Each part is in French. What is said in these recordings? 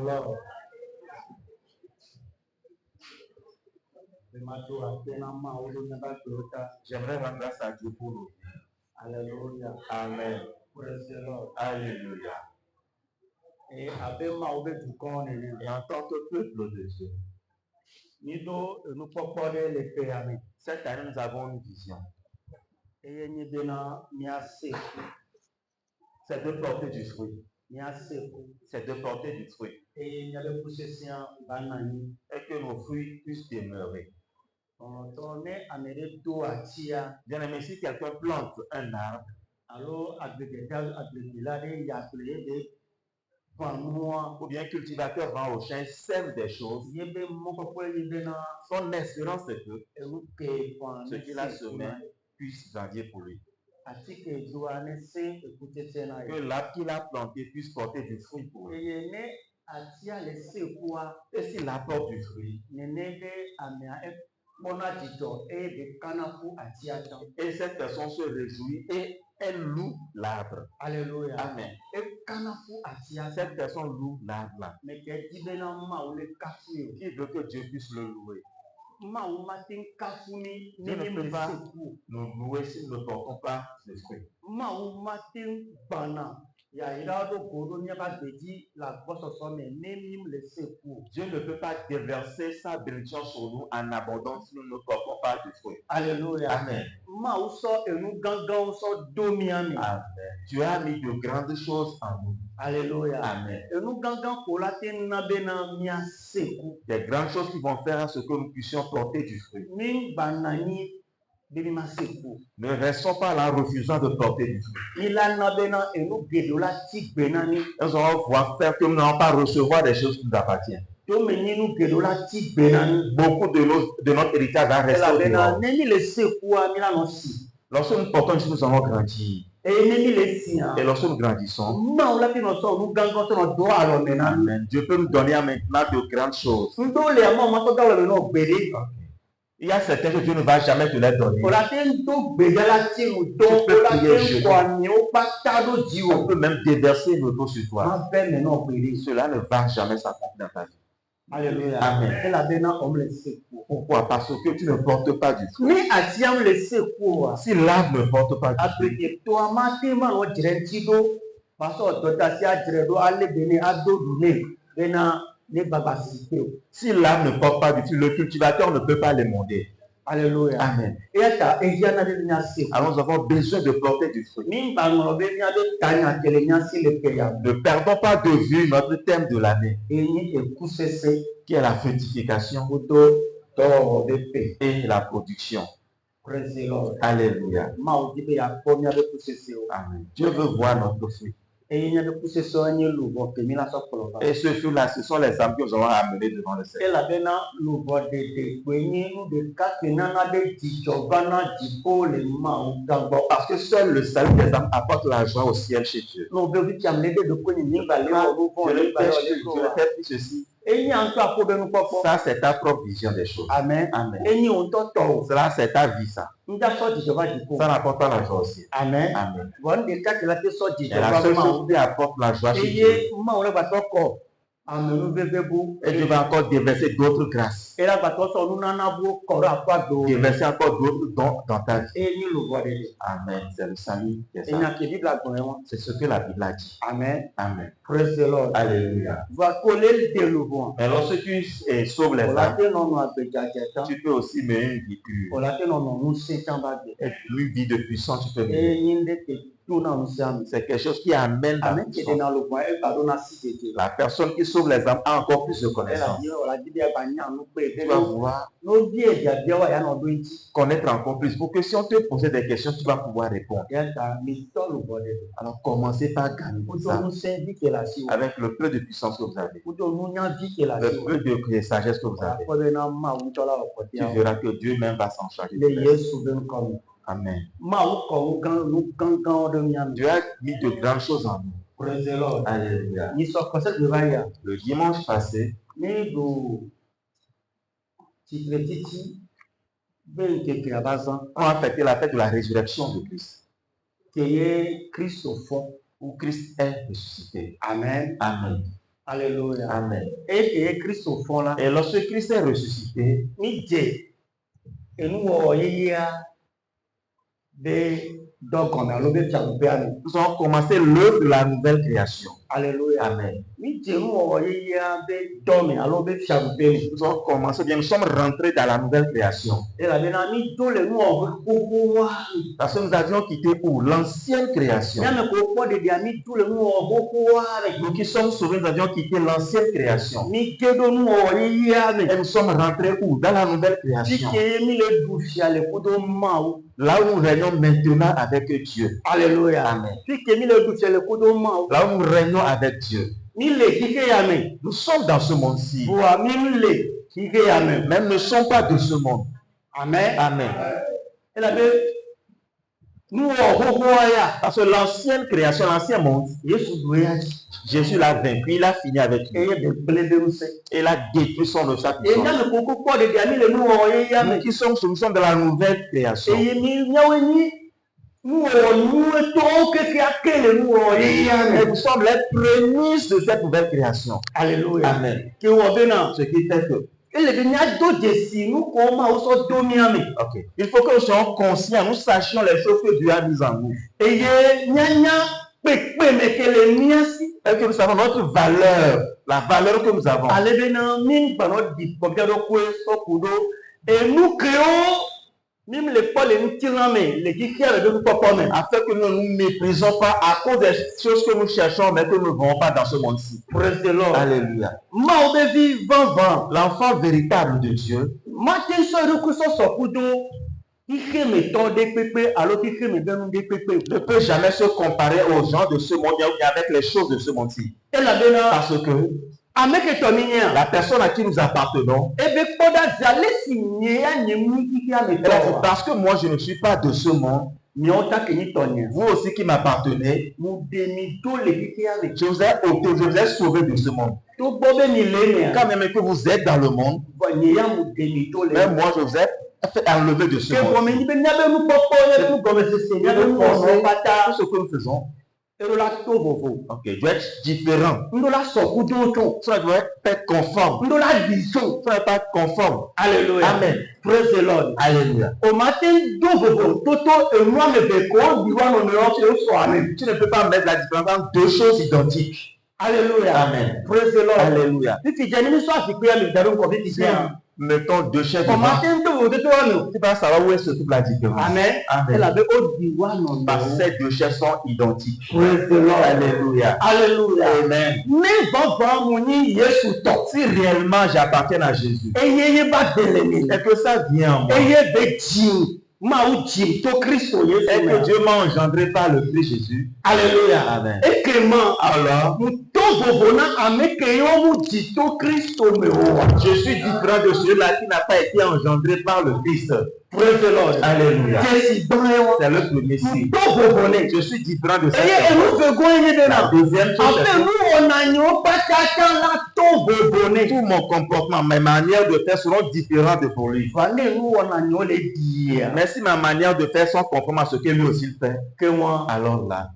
Lord. J'aimerais rendre grâce à Dieu pour nous. Alléluia. Amen. Praise the Lord. Alléluia. Et en tant que peuple de Dieu, cette année nous avons une vision. C'est de porter du fruit. C'est de porter du fruit. Et que nos fruits puissent demeurer. Bien aimé, si quelqu'un plante un arbre, ou bien cultivateur va au champ, sème des choses, son espérance est que ce qu'il a semé puisse grandir pour lui. Que l'arbre qu'il a planté puisse porter du fruit pour lui. Et s'il apporte du fruit, et cette personne se réjouit et elle loue l'arbre. Alléluia. Amen. Cette personne loue l'arbre là. Qui veut que Dieu puisse le louer. Dieu ne peut pas nous louer si nous ne portons pas de fruits. Dieu ne peut pas déverser sa bénédiction sur nous en abondance si nous ne portons pas de fruits. Alléluia. Amen. Amen. Tu as mis de grandes choses en nous. Alléluia. Amen. Des grandes choses qui vont faire à ce que nous puissions porter du fruit. Ne restons pas là refusant de porter du fruit. Nous allons pouvoir faire que nous n'allons pas recevoir des choses qui nous appartiennent. Beaucoup de notre héritage va rester au dehors. Lorsque nous portons ici, nous allons grandir. Et lorsque nous grandissons, Amen. Dieu peut nous donner maintenant de grandes choses. Il y a certains que Dieu ne va jamais te les donner. On peut même déverser une auto sur toi. Cela ne va jamais s'accomplir dans ta vie. Alléluia. Amen. Pourquoi? Parce que tu ne portes pas du fruit. Si l'arbre ne porte pas du fruit, si l'arbre ne porte pas du fruit, le cultivateur ne peut pas les monter. Alléluia. Amen. Alors nous avons besoin de porter du fruit. Ne perdons pas de vue notre thème de l'année, qui est la fructification et la production. Alléluia. Amen. Dieu veut voir notre fruit. Et ce fruit-là, ce sont les âmes que nous allons amener devant le Seigneur. Parce que seul le salut des âmes apporte la joie au ciel chez Dieu. Je le fais ceci. Ça, c'est ta propre vision des choses. Amen. Amen. Cela, c'est ta vie, ça. Ça n'apporte pas la joie aussi. Amen. Amen. Et la seule chose qui apporte la joie chez Dieu. Et Dieu va encore déverser d'autres grâces. Déverser encore d'autres dons dans ta vie. Amen. C'est le salut. C'est ce que la Bible a dit. Amen. Amen. Praise the Lord. Alléluia. Mais lorsque tu sauves les âmes, tu peux aussi mener une vie pure. Et une vie de puissance, tu peux mener. C'est quelque chose qui amène la puissance. La personne qui sauve les âmes a encore plus de connaissances. Tu vas pouvoir connaître encore plus. Pour que si on te pose des questions, tu vas pouvoir répondre. Alors commencez par gagner avec le peu de puissance que vous avez. Le peu de sagesse que vous avez. Tu verras que Dieu même va s'en charger. Amen. Dieu a mis de grandes choses en nous. Alléluia. Le dimanche passé, on a fêté la fête de la résurrection de Christ. Où Christ est ressuscité. Amen. Amen. Alléluia. Amen. Et Christ au fond là. Et lorsque Christ est ressuscité, Et nous nous avons commencé l'œuvre de la nouvelle création. Alléluia. Amen. Nous avons commencé, bien, nous sommes rentrés dans la nouvelle création. Parce que nous avions quitté où? L'ancienne création. Nous qui sommes sauvés, nous avions quitté l'ancienne création. Et nous sommes rentrés où? Dans la nouvelle création. Là où nous régnons maintenant avec Dieu. Alléluia. Amen. Là où nous régnons avec Dieu. Nous sommes dans ce monde-ci. Même ne sont pas de ce monde. Amen. Amen. Parce que l'ancienne création, l'ancien monde, Jésus l'a vaincu, il a fini avec lui. Et il a détruit son de sa puissance. Nous qui sommes dans la nouvelle création. Et nous sommes les prémices de cette nouvelle création. Alléluia. Amen. Ce qui fait que okay. Il faut que nous soyons conscients, nous sachions les choses que Dieu a mises en nous. Et que nous savons notre valeur, la valeur que nous avons. Et nous créons même les Paul et nous tirons afin que nous ne nous méprisons pas à cause des choses que nous cherchons, mais que nous ne voyons pas dans ce monde-ci. Praise the Lord. Alléluia. L'enfant véritable de Dieu ne peut jamais se comparer aux gens de ce monde ou avec les choses de ce monde-ci. Parce que la personne à qui nous appartenons, parce que moi je ne suis pas de ce monde, vous aussi qui m'appartenez, je vous ai ôté, je vous ai sauvé de ce monde. Quand même que vous êtes dans le monde, même moi je vous ai fait enlever de ce monde. Tout ce que nous faisons, ok, doit être différent. Ça doit être conforme. Ça doit pas être conforme. Alléluia. Amen. Praise the Lord. Alléluia. Au matin, tu ne peux pas mettre la différence entre deux choses identiques. Alléluia. Amen. Praise the Lord. Alléluia. Mettons deux chaises devant. Tu vas savoir où est-ce que la différence. Amen. Amen. Parce que ces deux chaises sont identiques. Praise the Lord. Alléluia. Alléluia. Amen. Si réellement j'appartiens à Jésus, et que ça vient en moi, et que Dieu m'a engendré par le Christ Jésus. Alléluia. Amen. Alors, je suis différent de celui-là qui n'a pas été engendré par le Christ. Praise the Lord. Alléluia. C'est le premier signe. Je suis différent de ça. La deuxième chose, tout mon comportement, mes manières de faire seront différentes pour lui. Mais si ma manière de faire sont conformes à ce que lui aussi fait, alors là,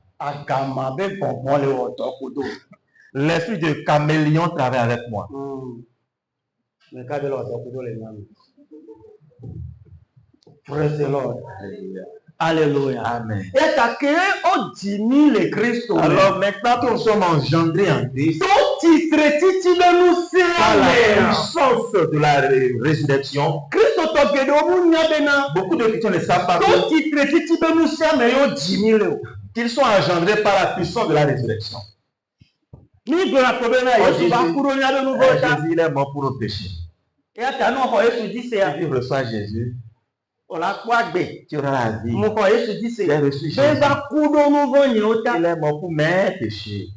l'esprit de caméléon travaille avec moi. Praise the Lord. Alléluia. Amen. Alors maintenant que nous sommes engendrés en Christ, par la puissance de la résurrection, beaucoup de chrétiens ne savent pas qu'ils sont engendrés par la puissance de la résurrection. Jésus, il est mort pour nos péchés. Si tu reçois Jésus, tu auras la vie. Tu as reçu Jésus. Il est mort pour mes péchés.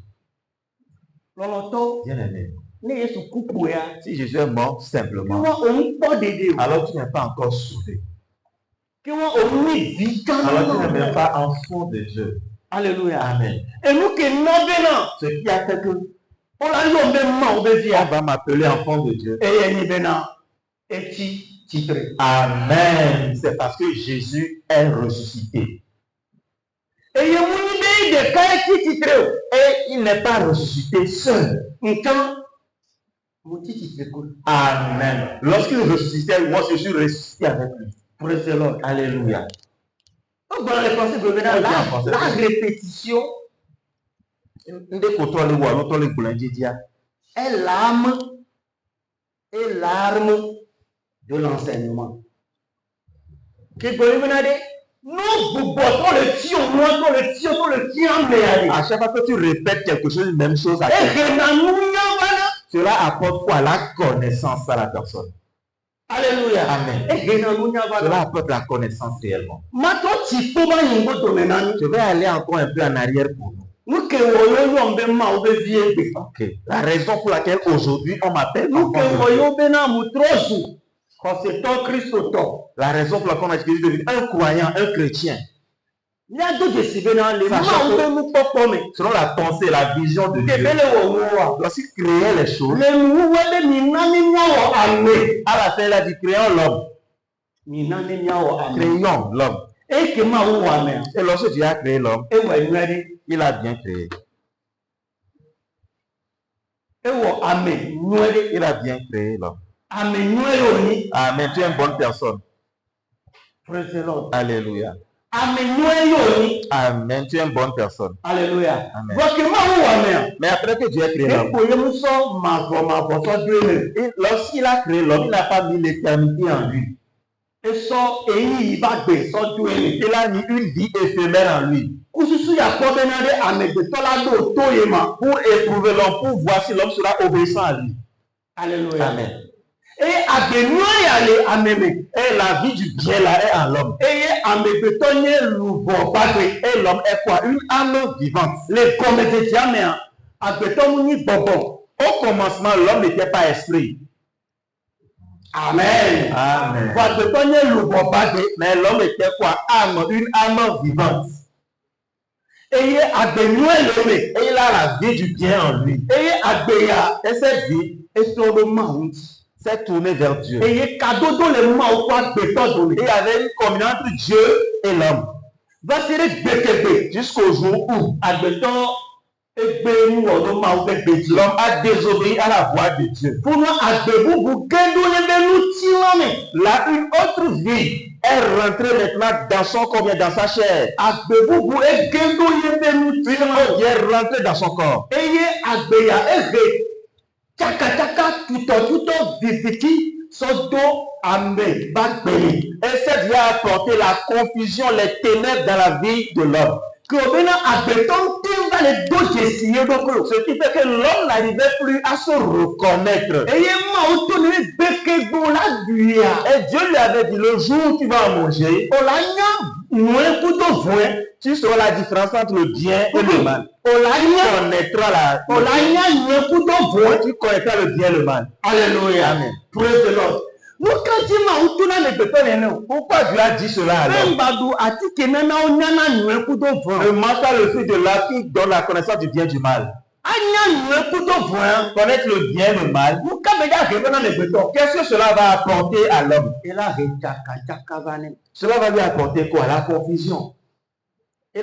Bien-aimé. Si Jésus est mort simplement, alors tu n'es pas encore sauvé. Alors tu n'es même pas enfant de Dieu. Alléluia. Amen. Ce qui a fait que on va m'appeler enfant de Dieu. Amen. C'est parce que Jésus est ressuscité. Et il n'est pas ressuscité seul. Amen. Lorsqu'il ressuscitait, moi je suis ressuscité avec lui. Praise the Lord. Alléluia. Donc, dans les pensées revenant, la répétition est l'âme et l'arme de l'enseignement. À chaque fois que tu répètes quelque chose, même chose à quelqu'un, cela apporte quoi? La connaissance à la personne. Alléluia. Amen. Cela apporte la connaissance réellement. Je vais aller encore un peu en arrière pour nous. Ok. La raison pour laquelle aujourd'hui on m'appelle la raison pour laquelle on a dit devenir un croyant, un chrétien. Selon la pensée, la vision de Dieu, lorsqu'il créait les choses, à la fin il a dit créons l'homme. Créons l'homme. Et lorsque Dieu a créé l'homme, il a bien créé. Il a bien créé l'homme. Amen. Tu es une bonne personne. Alléluia. Amen. Tu es une bonne personne. Alléluia. Amen. Mais après que Dieu a créé l'homme, lorsqu'il a créé l'homme, il n'a pas mis l'éternité en lui. Il a mis une vie éphémère en lui. Pour éprouver l'homme, pour voir si l'homme sera obéissant à lui. Alléluia. Amen. Et la vie du bien là est en l'homme. Et l'homme est quoi? Une âme vivante. Au commencement, l'homme n'était pas esprit. Amen. Amen. Mais l'homme était quoi? Âme, une âme vivante. Et il a la vie du bien en lui. Et cette vie s'est tournée vers Dieu. Et il y avait une communion entre Dieu et l'homme. Jusqu'au jour où l'homme a désobéi à la voix de Dieu. Là, une autre vie est rentrée maintenant dans son corps, dans sa chair. Une autre est rentrée dans son corps. Et cette vie a apporté la confusion, les ténèbres dans la vie de l'homme. Ce qui fait que l'homme n'arrivait plus à se reconnaître. Et Dieu lui avait dit, le jour où tu vas en manger, tu sauras la différence entre le bien et le mal. Tu connaîtras le bien et le mal. Alléluia. Amen. Praise the Lord. Pourquoi Dieu a dit cela alors? Ne mange pas le fruit de l'arbre qui donne la connaissance du bien et du mal. Connaître le bien et le mal. Qu'est-ce que cela va apporter à l'homme? Cela va lui apporter quoi? La confusion. Ça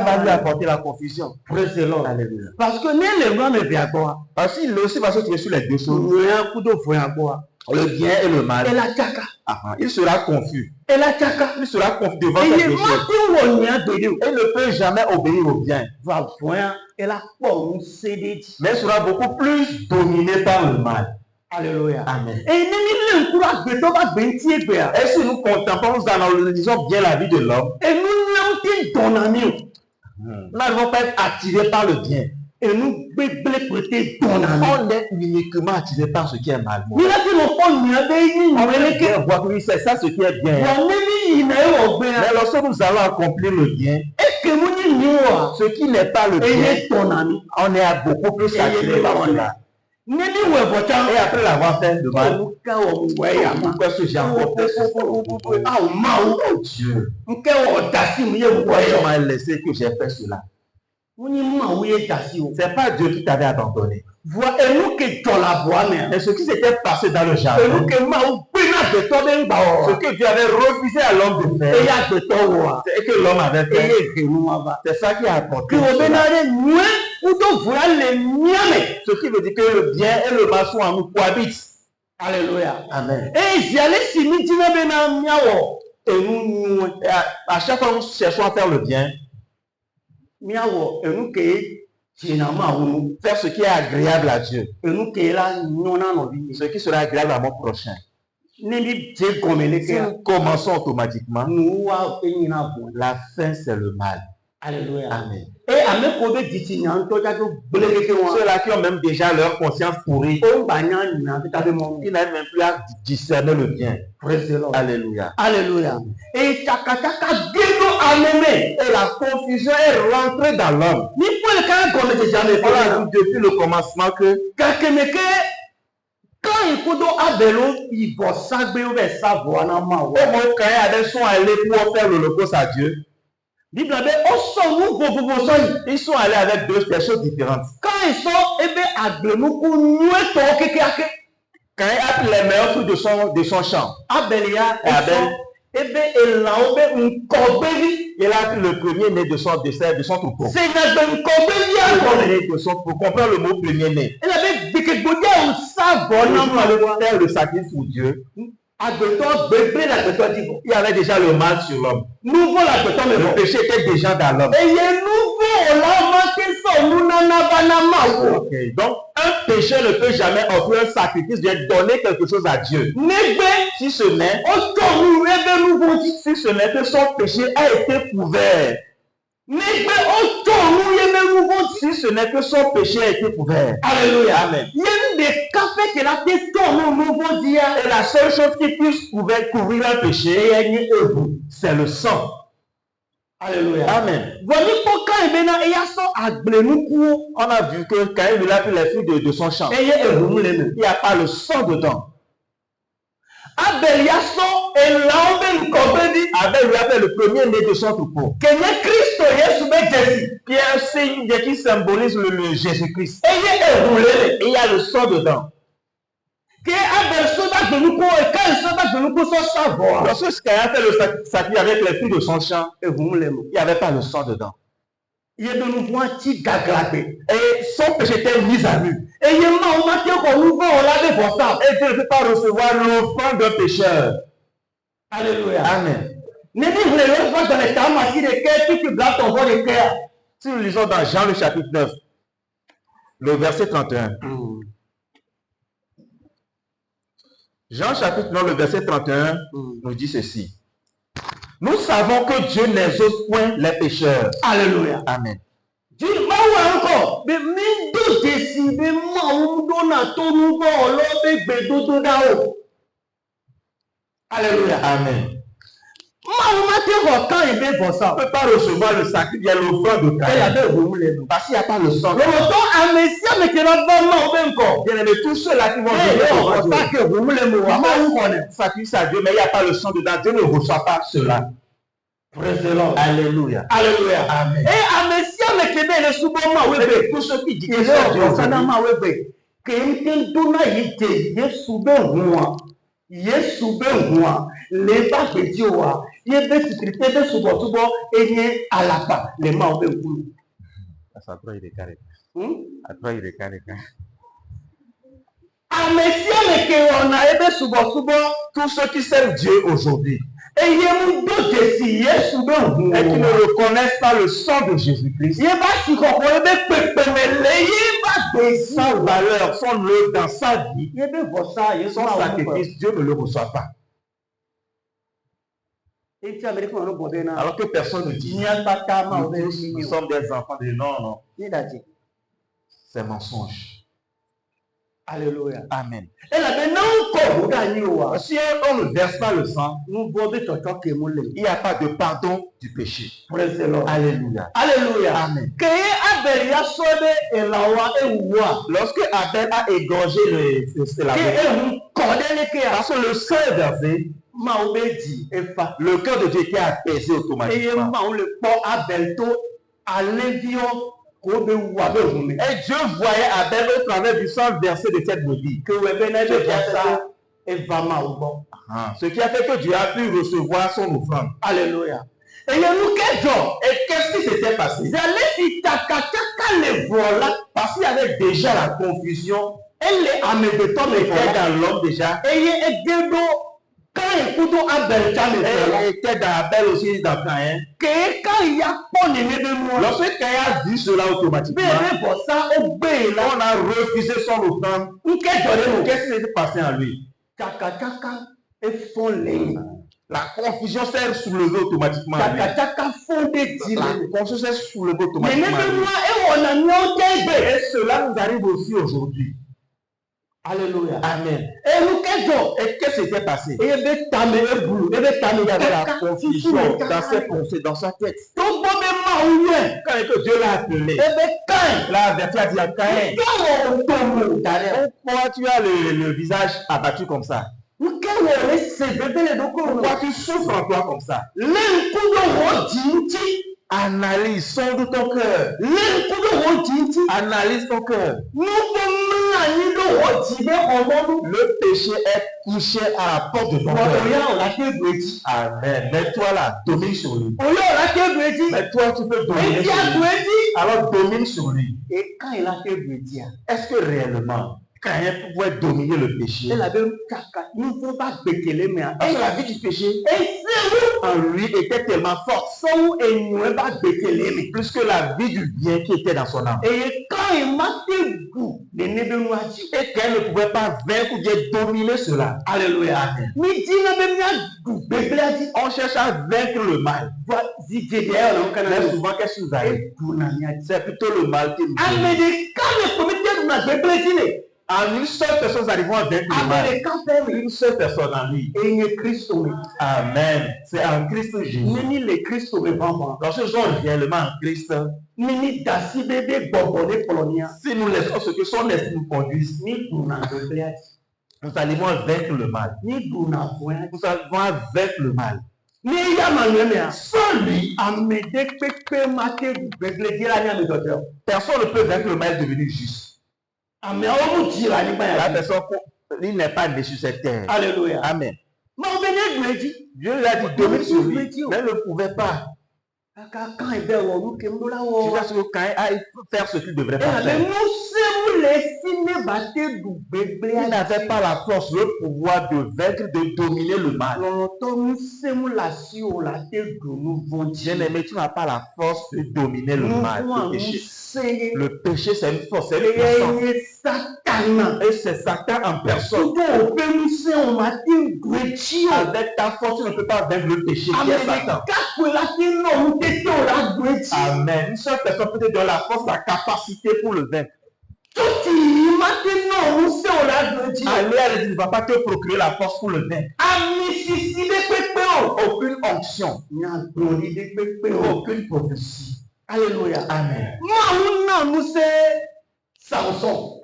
va lui apporter la confusion. Alléluia. Parce que il aussi va se trouver sur les deux choses. Le bien et le mal. Il sera confus. Il sera confus devant quelque chose. Il ne peut jamais obéir au bien. Mais il sera beaucoup plus dominé par le mal. Alléluia. Amen. Et si nous contemplons, nous analysons bien la vie de l'homme, nous n'allons pas être attirés par le bien. On est uniquement attiré par ce qui est mal. On veut voir que c'est ça ce qui est bien. Mais lorsque nous allons accomplir le bien, ce qui n'est pas le bien, on est beaucoup plus attiré par cela. Et après l'avoir fait de mal, pourquoi est-ce que j'ai encore fait ça? Oh Dieu, pourquoi tu m'as laissé que j'ai fait cela? C'est pas Dieu qui t'avait abandonné. Et ce qui s'était passé dans le jardin, ce que Dieu avait refusé à l'homme de faire, et que l'homme avait fait, c'est ça qui a apporté cela. Ce qui veut dire que le bien et le mal sont en nous, cohabitent. Alléluia. Amen. Et À chaque fois que nous cherchons à faire le bien, faire ce qui est agréable à Dieu, ce qui sera agréable à mon prochain. Si nous commençons automatiquement, la fin c'est le mal. Alléluia. Amen. Ceux-là qui ont même déjà leur conscience pourrie, ils n'arrivent même plus à discerner le bien. Alléluia. Alléluia. Et la confusion est rentrée dans l'homme. On a vu depuis le commencement que quand il faut ils sont allés pour faire l'holocauste à Dieu. Ils sont allés avec deux choses différentes. Quand ils sont quand il a les meilleurs fruits de son champ, Abel, il a le premier-né de son troupeau. Pour comprendre le mot premier-né, il faire le sacrifice pour Dieu. Il y avait déjà le mal sur l'homme. Le péché était déjà dans l'homme. Okay. Donc, un péché ne peut jamais offrir un sacrifice, de donner quelque chose à Dieu. Si ce n'est que son péché a été couvert. Si ce n'est que son péché a été couvert. Alléluia. Amen. Et la seule chose qui puisse couvrir un péché, c'est le sang. Alléluia. Amen. On a vu que quand il a pris les fruits de son champ, il n'y a pas le sang dedans. Abel lui a fait le premier-né de son troupeau. Qui est un signe qui symbolise le Jésus-Christ. Et il y a le sang dedans. Lorsque Caïn a fait le sacrifice avec les fruits de son champ, il n'y avait pas le sang dedans. Et son péché était mis à nu. Et Dieu ne peut pas recevoir l'offrande d'un pécheur. Alléluia. Amen. Si nous lisons dans Jean le chapitre 9, le verset 31. Jean chapitre 9, le verset 31 nous dit ceci. Nous savons que Dieu n'exauce point les pécheurs. Alléluia. Amen. Alléluia. Amen. On ne peut pas recevoir le sacrifice, il y a l'offrande de Caïn. Parce qu'il n'y a pas le sang. Bien aimé, tous ceux-là qui vont venir sacrifice à Dieu, mais il n'y a pas le sang dedans, Dieu ne reçoit pas cela. Alléluia. Alléluia. Amen. Et tous ceux qui disent que tous ceux qui s'aiment Dieu aujourd'hui et qui ne reconnaissent pas le sang de Jésus-Christ, sans valeur, sans œuvre dans sa vie, son sacrifice, Dieu ne le reçoit pas. Alors que personne ne dit, nous sommes des enfants de non. C'est mensonge. Alléluia. Amen. Si on ne verse pas le sang, il n'y a pas de pardon du péché. Alléluia. Alléluia. Amen. Lorsque Abel a égorgé la parce que le sang est versé, le cœur de Dieu était apaisé automatiquement. Et Dieu voyait Abel au travers du sang versé de cette brebis. Ce qui a fait que Dieu a pu recevoir son offrande. Alléluia. Et qu'est-ce qui s'était passé? Parce qu'il y avait déjà la confusion. Elle était dans l'homme déjà. Elle était dans Abel aussi dans Caïn. Lorsque Caïn a vu cela automatiquement, on a refusé son offrande. Qu'est-ce qui s'est passé en lui? La confusion s'est soulevée automatiquement. La confusion s'est soulevée automatiquement. Et cela nous arrive aussi aujourd'hui. Alléluia. Amen. Et qu'est-ce qui s'était passé? Il y avait la confusion dans ses pensées, dans sa tête. Quand Dieu l'a appelé, l'a averti, a dit à Caïn, pourquoi tu as le visage abattu comme ça? Pourquoi tu souffres en toi comme ça? Analyse, sonde ton cœur. Analyse ton cœur. Le péché est couché à la porte de ton cœur. Amen. Mais toi là, domine sur lui. Mais toi, tu peux dominer sur lui. Alors domine sur lui. Et quand il a fait Brédia, est-ce que réellement Caïn pouvait dominer le péché? Parce que la vie du péché en lui était tellement forte. Plus que la vie du bien qui était dans son âme. Et Caïn ne pouvait pas vaincre ou bien dominer cela. Alléluia. On cherche à vaincre le mal. Mais souvent, qu'est-ce qui nous arrive? C'est plutôt le mal qui nous arrive. En une seule personne, nous arrivons à vaincre le mal. Une seule personne en lui. Amen. C'est en Christ Jésus. Lorsque nous sommes réellement en Christ, si nous laissons ce que son esprit nous conduise, nous allons vaincre le mal. Nous allons vaincre le mal. Sans lui, personne ne peut vaincre le mal et devenir juste. La personne, il n'est pas né sur cette terre. Alléluia. Amen. Dieu lui a dit domine sur lui, mais il ne pouvait pas. Jusqu'à ce que Caïn aille faire ce qu'il devrait pas faire. Il n'avait pas la force, le pouvoir de vaincre, de dominer le mal. Bien-aimé, tu n'as pas la force de dominer le mal, le péché. Le péché, c'est une force, c'est une puissance. Et c'est Satan en personne. Avec ta force, tu ne peux pas vaincre le péché qui est Satan. Amen. Une seule personne peut te donner la force, la capacité pour le vaincre. Allez, il ne va pas te procurer la force pour le vaincre. Aucune onction. Aucune prophétie. Alléluia. Amen. Samson.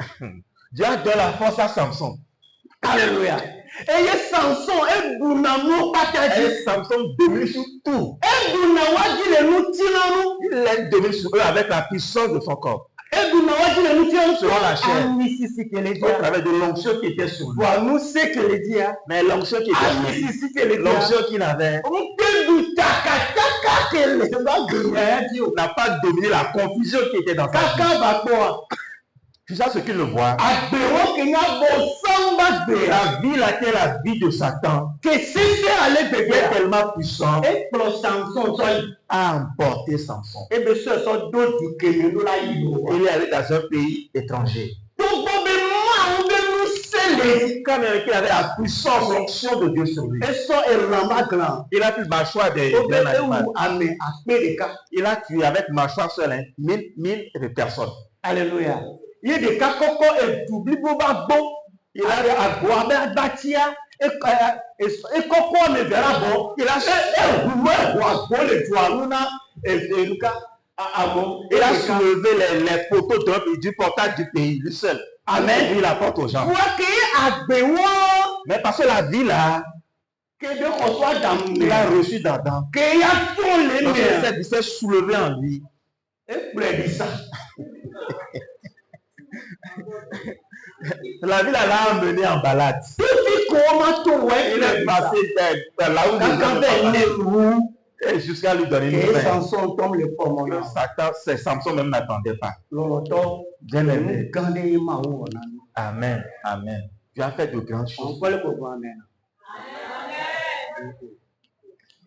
Dieu a donné la force à Samson. Alléluia. Et Samson domine sur tout. Il les domine sur eux avec la puissance de son corps. Selon la chair. Au travers de l'onction qui était sur lui. Mais l'onction qui était sur lui. L'onction qu'il avait. N'a pas dominé la confusion qui était dans sa vie. Tu sais ce qu'il le voit. La vie laquelle la vie de Satan est tellement puissante a emporté Samson. Il est allé dans un pays étranger. Quand il avait la puissance, l'onction de Dieu sur lui. Il a pu mâchoire des animaux. Il a tué avec mâchoire seule 1000 personnes. Alléluia. Il y a des cas et il a soulevé les poteaux du portail du pays, lui seul. Amen. Il apporte aux gens. Mais parce que la vie là, il a reçu d'Adam. Il s'est soulevé en lui. La ville l'a emmené en balade. Il est passé là où Et jusqu'à lui donner une fin. Samson tombe le pommeau. Samson même n'attendait pas. Bien aimé. Amen. Amen. Tu as fait de grandes choses. Amen.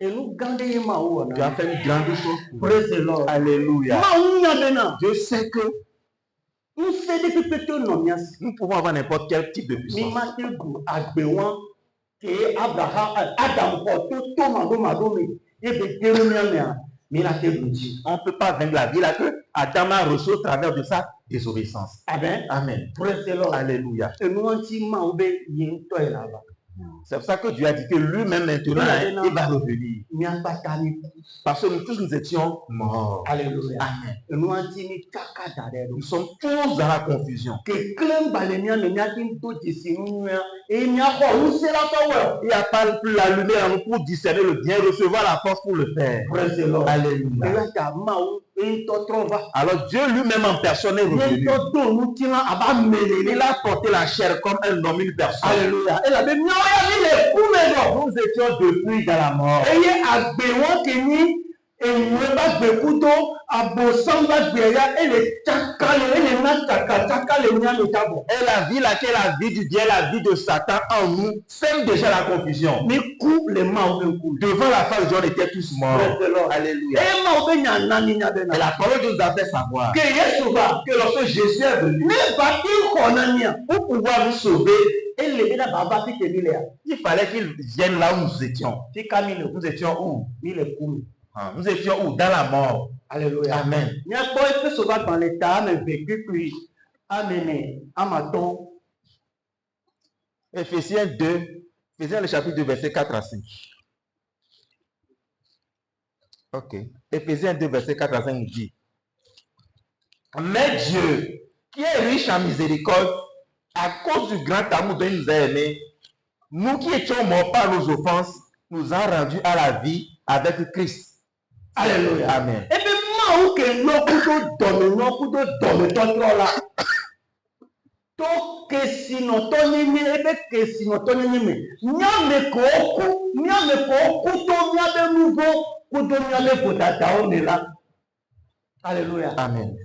Et nous gardons tu as fait une grande chose. Praise the Lord. Alléluia. Dieu sait que nous pouvons avoir n'importe quel type de puissance. On ne peut pas vaincre la vie là que Adam a reçu au travers de sa désobéissance. Amen. Amen. Praise the Lord. Alléluia. C'est pour ça que Dieu a dit que lui-même maintenant, il va revenir. Parce que nous tous nous étions morts. Alléluia. Amen. Nous sommes tous dans la confusion. Il n'y a pas plus la lumière en nous pour discerner le bien, recevoir la force pour le faire. Alléluia. Alors Dieu lui-même en personne est revenu. Il a porté la chair comme un homme, une personne. Alléluia. Nous étions depuis dans la mort. Et la vie laquelle la vie du diable, la vie de Satan en nous, sème déjà la confusion. Devant la face de Dieu, on était tous morts. Alléluia. Et la parole de Dieu nous a fait savoir que lorsque Jésus est venu, pour pouvoir nous sauver, il fallait qu'il vienne là où nous étions. Nous étions où? Nous étions où? Dans la mort. Alléluia. Amen. Éphésiens 2, Éphésiens le chapitre 2, verset 4 à 5. Ok. Éphésiens 2, verset 4 à 5 nous dit: mais Dieu, qui est riche en miséricorde, à cause du grand amour dont il nous a aimés, nous qui étions morts par nos offenses, nous a rendus à la vie avec Christ. Alléluia. Amen. Et puis, moi, que nous alléluia. Amen.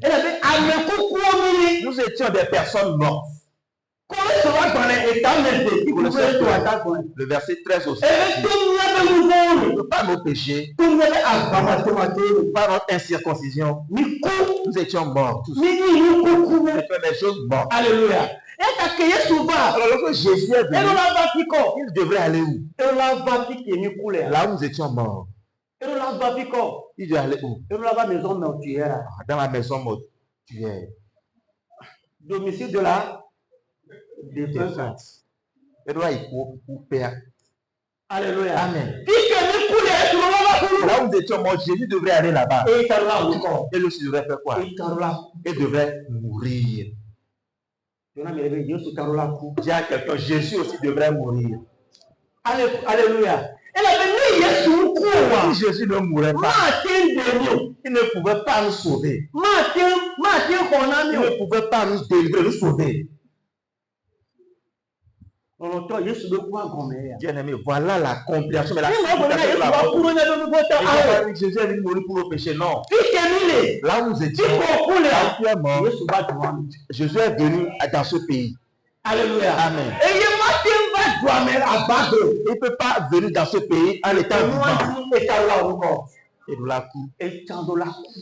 Nous étions des personnes mortes. Le verset 13 aussi. Par nos péchés, par notre incirconcision, nous étions morts. Nous étions des choses mortes. Alléluia. Alors lorsque Jésus est venu, il devrait aller où? Là où nous étions morts. Il doit aller où? Dans la maison mortuaire. Domicile de la défunte. Il doit y couper. Alléluia. Amen. Là où nous étions morts, Jésus devrait aller là-bas. Et lui aussi devrait faire quoi? Il devrait mourir. Dis à quelqu'un, Jésus aussi devrait mourir. Alléluia. Si Jésus ne mourait pas, il ne pouvait pas nous sauver. Il ne pouvait pas nous délivrer, nous sauver. Bien-aimé, voilà la compréhension. Mais Jésus est venu mourir pour nos péchés. Non. Là où nous étions, Jésus est venu dans ce pays. Alléluia. Amen. Il ne peut pas venir dans ce pays en étant vivant.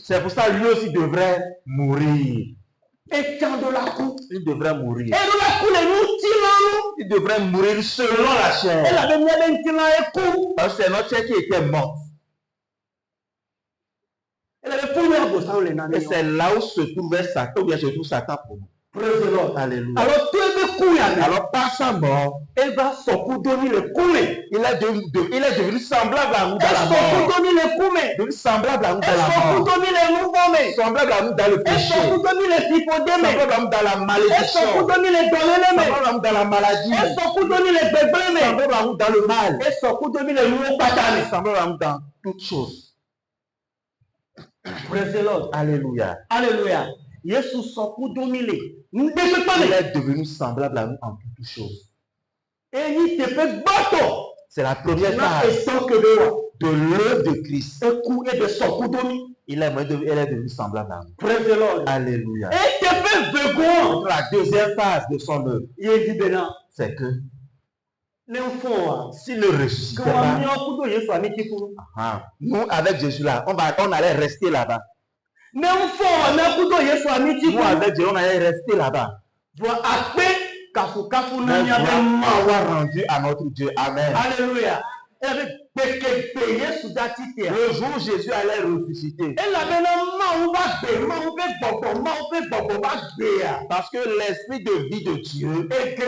C'est pour ça que lui aussi devrait mourir. Il devrait mourir. Il devrait mourir selon la chair. Parce que c'est notre chair qui était morte. Et c'est là où se trouvait Satan, où se trouve Satan pour nous. Alléluia. Alors par sa mort, il est devenu semblable à nous dans la mort. Devenu semblable à nous dans la mort. Semblable à nous dans le péché. Semblable à nous dans la malédiction. Semblable à nous dans la maladie. Semblable à nous dans le mal. Semblable à nous dans toutes choses. Alléluia. Alléluia. Il est devenu semblable à nous en toutes choses. C'est la première phase. de l'œuvre de Christ et de son coup d'homme, elle est devenue semblable à nous. Praise the Lord. Alléluia. Et te fait besoin. La deuxième phase de son œuvre, c'est que s'il ne ressuscitait pas, nous avec Jésus là, on allait rester là-bas. Nous avec Jésus, on allait rester là-bas. Mais avoir rendu à notre Dieu. Amen. Alléluia. Le jour où Jésus allait ressusciter. Parce que l'esprit de vie de Dieu est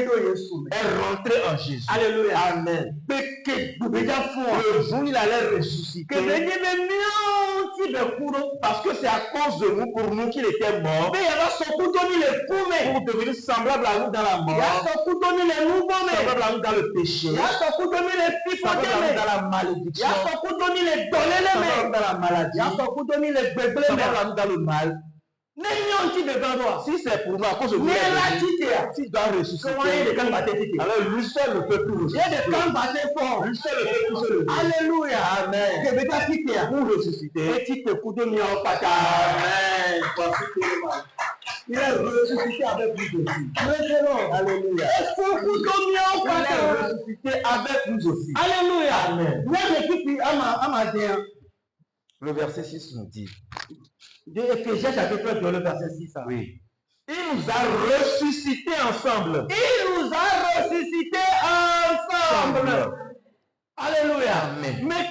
rentré en Jésus. Alléluia. Amen. Le jour où il allait ressusciter. Parce que c'est à cause de nous, pour nous qu'il était mort. Pour devenir semblable à nous dans la mort. Semblable à nous dans le péché. Semblable à nous dans la malédiction. Semblable dans la maladie. Semblable à nous dans le mal. Si c'est pour nous, à cause de nous, s'il doit ressusciter, alors lui seul ne peut plus ressusciter. Lui seul ne peut plus se lever. Alléluia. Amen. Pour ressusciter. Amen. Il est ressuscité avec nous aussi. Alléluia. Il est ressuscité avec nous aussi. Alléluia. Amen. Le verset 6 nous dit. De Éphésiens chapitre 2, le verset 6. Oui. Il nous a ressuscités ensemble. Alléluia. Amen. Mais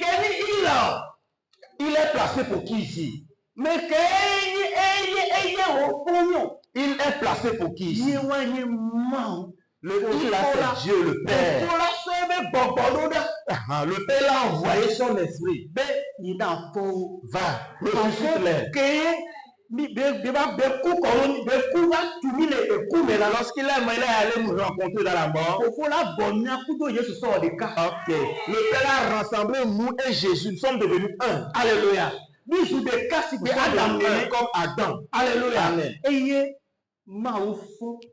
il est placé pour qui ici? Il est placé pour qui ici? Il a fait Dieu le Père. Le Père l'a envoyé son esprit. Va, ressuscite-les. Lorsqu'il est allé nous rencontrer dans la mort, ok, le Père a rassemblé nous et Jésus, nous sommes devenus un. Alléluia. Nous sommes devenus comme Adam. Alléluia. Amen.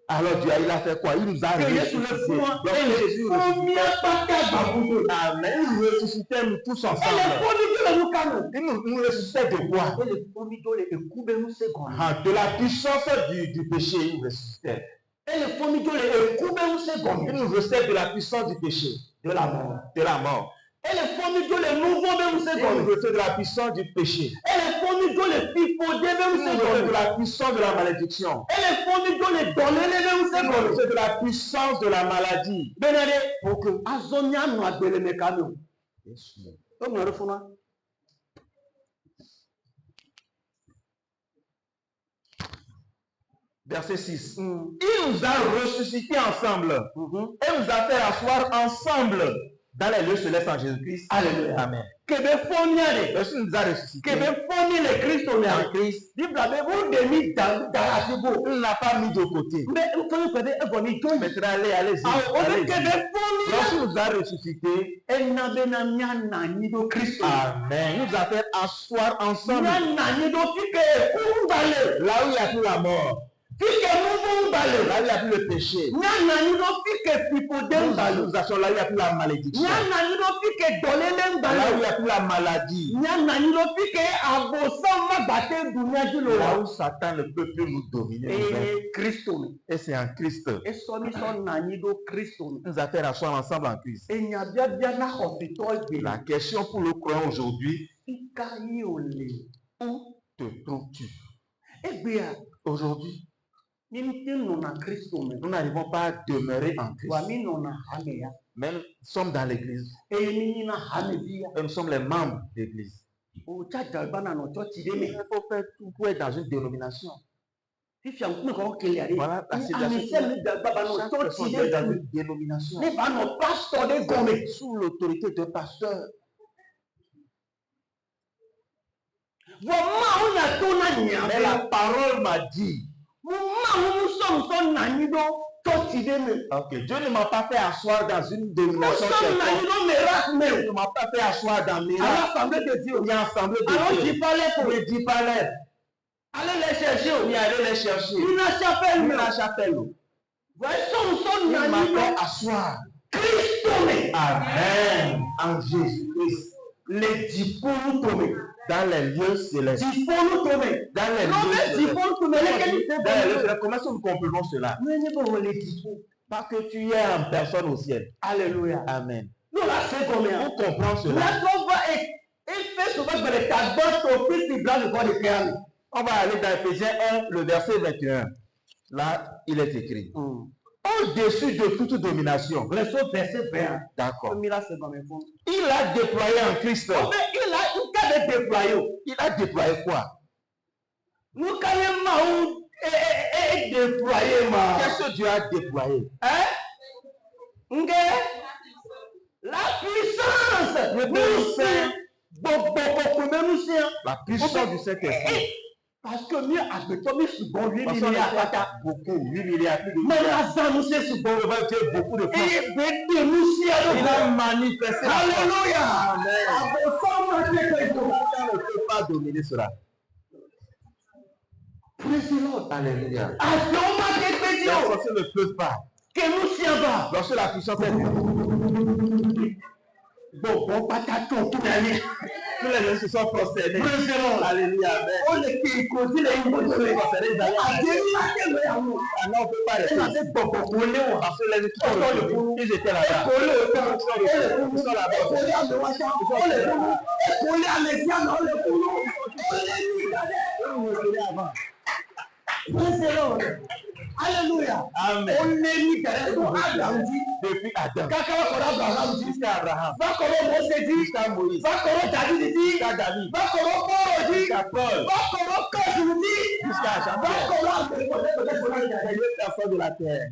Alors Dieu, il a fait quoi? Il nous a ressuscité. Amen. Il nous ressuscitait nous tous ensemble. Il nous ressuscitait de quoi? De la puissance du péché, il nous ressuscitait. Il nous ressuscitait de la puissance du péché, de la mort. Elle est formée de le nouveau de vous de la puissance du péché. Elle est formée de le pipo de la puissance de la malédiction. Elle est formée de le donner de la puissance de la maladie. Benade pour que Azonia nous a donné mes canaux. Verset 6. Il nous a ressuscités ensemble. Et nous a fait asseoir ensemble dans les lieux célestes en Jésus-Christ. Alléluia. Amen. Que be fournier. Parce nous a ressuscité. Que be fournier le Christ au en Christ. Il n'a pas mis de côté. Mais vous pouvez mettre allez-y. Lorsqu'il nous a ressuscité. Amen. Il nous a fait asseoir ensemble. Là où il n'y a plus la mort. Là il n'y a plus le péché. Nous assure là il n'y a plus la malédiction. Là où il n'y a plus la maladie. Là où Satan ne peut plus nous dominer. Et c'est en Christ. Nous a fait asseoir ensemble en Christ. La question pour le croyant aujourd'hui, où te trouves-tu? Aujourd'hui, nous n'arrivons pas à demeurer en Christ. Mais nous sommes dans l'église. Et nous sommes les membres de l'église. Il faut faire tout pour être dans une dénomination. Voilà la situation. Chaque personne est dans une dénomination. Sous l'autorité d'un pasteur. Mais la parole m'a dit. Ok, Dieu ne m'a pas fait asseoir dans une dénomination. Dieu ne m'a pas fait asseoir dans l'assemblée de Dieu. Il y a assemblée de Dieu. Ne dis pas l'air. Allez les chercher. Oui, allez les chercher. Il la chapelle. Il m'a fait asseoir. Amen. En Jésus-Christ. les diplômes dans les lieux célestes. Dans les lieux célestes. Comment est-ce que nous comprenons cela? Pas que tu es en personne au ciel. Alléluia. Amen. Nous là, c'est combien? On comprend cela. On va aller dans Ephésiens 1, le verset 21. Là, il est écrit. Au-dessus de toute domination. Verset 21. D'accord. Il a déployé en Christ. Il a déployé quoi? Nous carrément déployé. Qu'est-ce que Dieu a déployé? La puissance. La puissance du Saint-Esprit. Parce que mieux à ce que tu bon 8 milliards beaucoup 8 milliards mais la annoncé ce bon beaucoup de force. Il a manifesté. Alléluia. On ne peut pas dominer cela. Alléluia. Lorsque ne peut pas. Que nous siens pas. Lorsque la puissance est venue. Bon, pas ta tout l'année. Tous les gens se sont prosternés. Alléluia. On est qui continue les mots de l'année. On ne peut pas rester. Parce que les étudiants, ils étaient là-bas. Alléluia. Amen. On est mis depuis Adam. Jusqu'à Abraham. Va comment Moïse dit. Jusqu'à Moïse. Va comment David dit. Jusqu'à David. Va comment Paul dit. Jusqu'à Paul. Va comment Casse dit. Jusqu'à Jean. Va comment les personnes de la terre.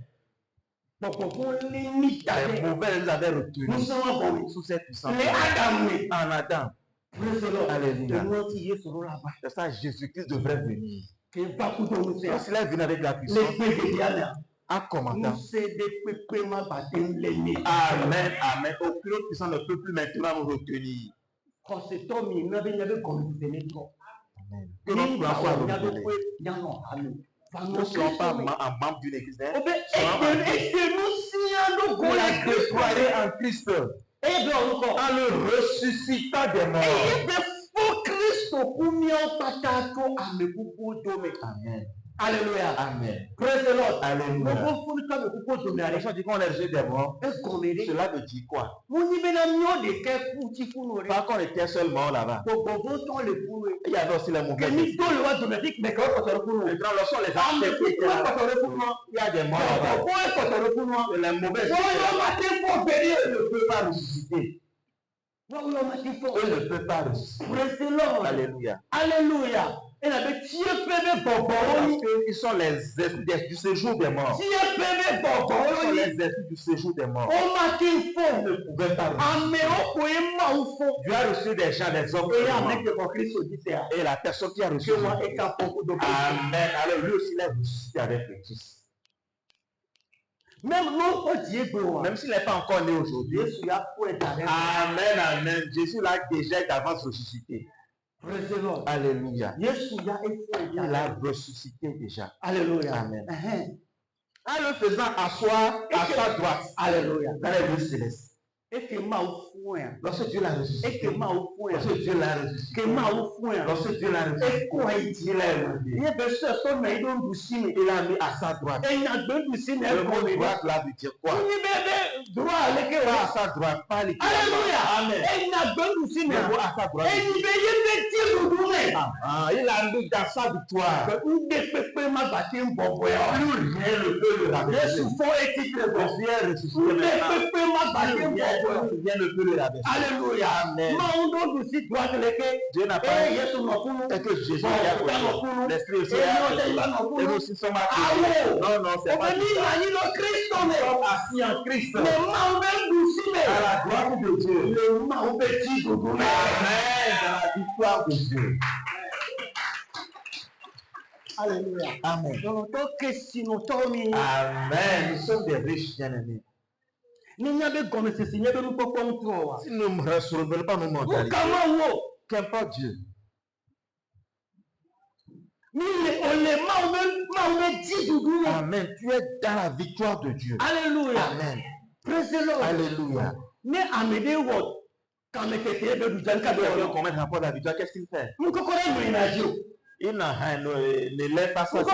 Les mauvais nous avaient retenus sous cette puissance. En Adam. Alléluia. C'est ça, Jésus-Christ devrait venir. S'il est venu avec la puissance, en commentant. Amen, amen. Aucune autre puissance ne peut plus maintenant nous retenir. Amen. Que notre plan soit renouvelé. Nous ne sommes pas membre d'une église. Nous l'a déployé en Christ. En le ressuscitant des morts. Amen. Alléluia. Amen. Praise the Lord. Alléluia. On dit qu'on est rejeté des morts. Cela veut dire quoi? Pas qu'on était seulement là-bas. Il y avait aussi les mauvais esprits. Lorsqu'on les a acceptés, il y a des morts là-bas. Les mauvais esprits ne peuvent pas ressusciter. Eux ne peuvent pas ressusciter. Alléluia. Alléluia. Parce qu'ils sont les esprits du séjour des morts. Ils sont les esprits du séjour des morts. Ils ne pouvaient pas ressusciter. Dieu a reçu des gens, des hommes. Et la personne qui a reçu. Amen. Alors lui aussi, il est ressuscité avec le Christ. Même s'il n'est pas encore né aujourd'hui. Amen, amen. Jésus l'a déjà d'avance ressuscité. Alléluia. Il a ressuscité déjà. Alléluia. Amen. En le faisant asseoir à sa droite. Alléluia. Dans les lieux célestes. Lorsque Dieu l'a ressuscité. Lorsque Dieu l'a ressuscité. Lorsque Dieu l'a ressuscité. Il a mis à sa droite. Le mot droite là veut dire quoi? Pas à sa droite, pas l'équipe. Amen. Le mot à sa droite. Il a mis dans sa victoire. Plus rien ne peut le rabaisser. Rien ne ressuscité maintenant. Rien ne peut le rabaisser. Alléluia. Amen. Dieu n'a pas dit que Jésus a connu. L'esprit aussi a connu. Et nous aussi sommes acquis. Non, non, c'est pas ça. Nous sommes assis en Christ. À la gloire de Dieu. Amen. Dans la victoire de Dieu. Alléluia. Amen. Amen. Nous sommes des riches bien-aimés. Si nous ne résolvons pas nos mentalités, qu'importe Dieu. Amen. Tu es dans la victoire de Dieu. Alléluia. Amen. Praise the Lord. Alléluia. Mais Amédée, Quand commettre rapport d'habitude, qu'est-ce qu'il fait? Il ne lève pas sa main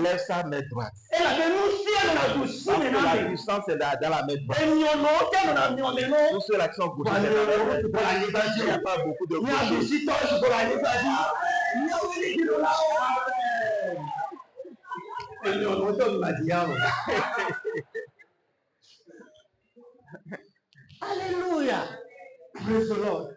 lève sa main droite. La puissance est dans la main droite. Tous ceux-là qui sont gauchers, il n'y a pas beaucoup de gauchers. Alléluia. Praise the Lord.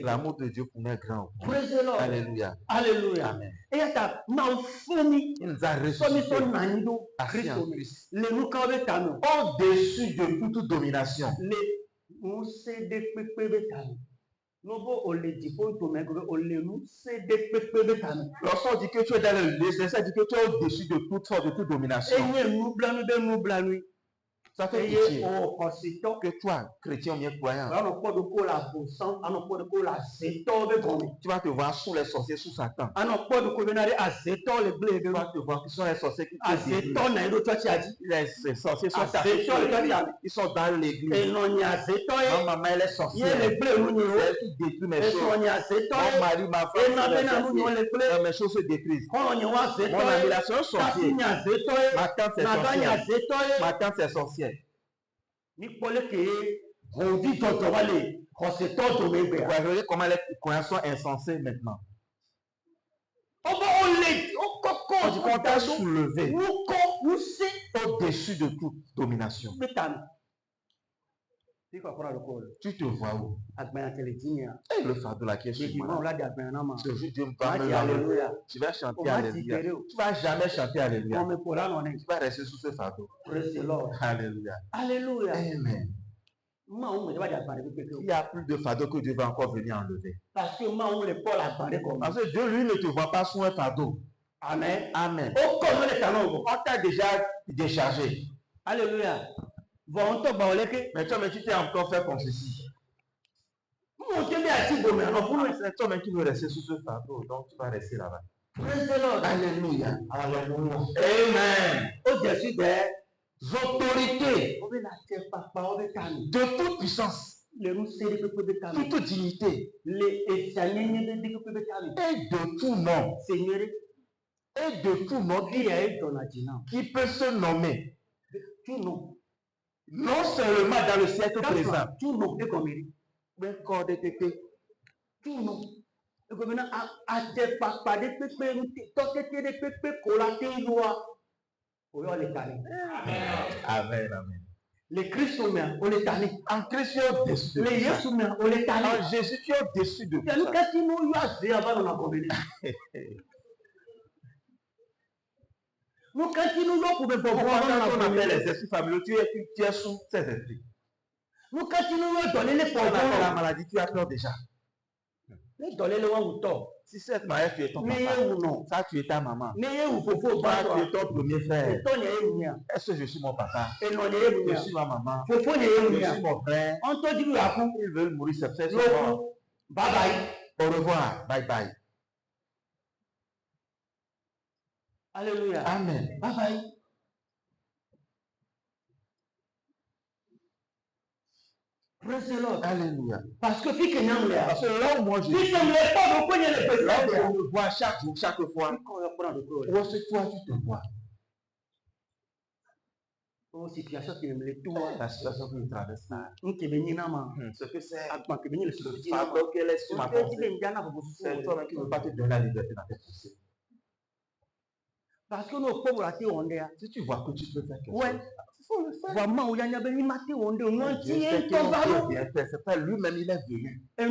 L'amour de Dieu pour nous est grand. Praise the Lord. Alléluia. Alléluia. Amen. Il nous a ressuscités assis en Christ, au-dessus de toute domination. Lorsqu'on dit que tu es dans le destin, ça dit que tu es au-dessus de toute sorte de toute domination. Ça fait pitié que toi, chrétien bien croyant, tu vas te voir sous les sorciers, sous Satan. Tu vas te voir qui sont les sorciers qui te détruisent. Les sorciers sont ils sont dans l'église. Ma maman, elle est sorcière. C'est elle qui détruit mes choses. Mon mari, ma femme, mes choses se détruisent. Mon ami, la seule sorcière. Ma tante, c'est sorcière. Ma tante, c'est sorcière. Regardez comment les croyants sont insensés maintenant. On t'a soulevé au-dessus de toute domination. Tu te vois où? Et le fardeau là qui est sur moi. Ce jour, Dieu me parle. Tu vas chanter Alléluia. Tu vas jamais chanter Alléluia. Tu vas rester sous ce fardeau. Alléluia. Alléluia. Amen. Il y a plus de fardeau que Dieu va encore venir enlever. Parce que Dieu, lui, ne te voit pas sous un fardeau. Amen. Amen. On t'a déjà déchargé. Alléluia. Mais toi, tu t'es encore fait comme ceci. C'est toi même qui veux rester sous ce fardeau, donc tu vas rester là-bas. Alléluia. Alléluia. Amen. Au-dessus des autorités de toute puissance, toute dignité et de tout nom, qui peut se nommer. Non seulement dans le siècle présent, mais encore des pépés. Tout nom. Amen, amen. Les Christ on est tanné. En Christ, tu es au-dessus. Les Jésus on est tanné. En Jésus, tu es au-dessus de tout ça. Nous, quand nous appelle les esprits familiaux, tu es sous ces esprits. Nous, quand nous donner les la maladie, tu as peur déjà. Si cette maladie, tu es ton papa. Ça, tu es ta maman. Ça, tu es ton premier frère. Est-ce que je suis mon papa? Je suis ma maman. Je suis mon frère. Ils veulent mourir, c'est fait. Bye bye. Au revoir. Bye bye. Alléluia. Amen. Bye bye. Praise the Lord. Alléluia. Parce que là où moi je suis, là où on me voit chaque jour, chaque fois, où est-ce que toi tu te vois? La situation qui me traverse là. Ce que c'est, c'est toi qui ne veux pas te donner la liberté dans tes pensées. Parce que nos pauvres si tu vois que tu peux faire quelque chose, il faut le faire. C'est pas lui-même, il est venu. C'est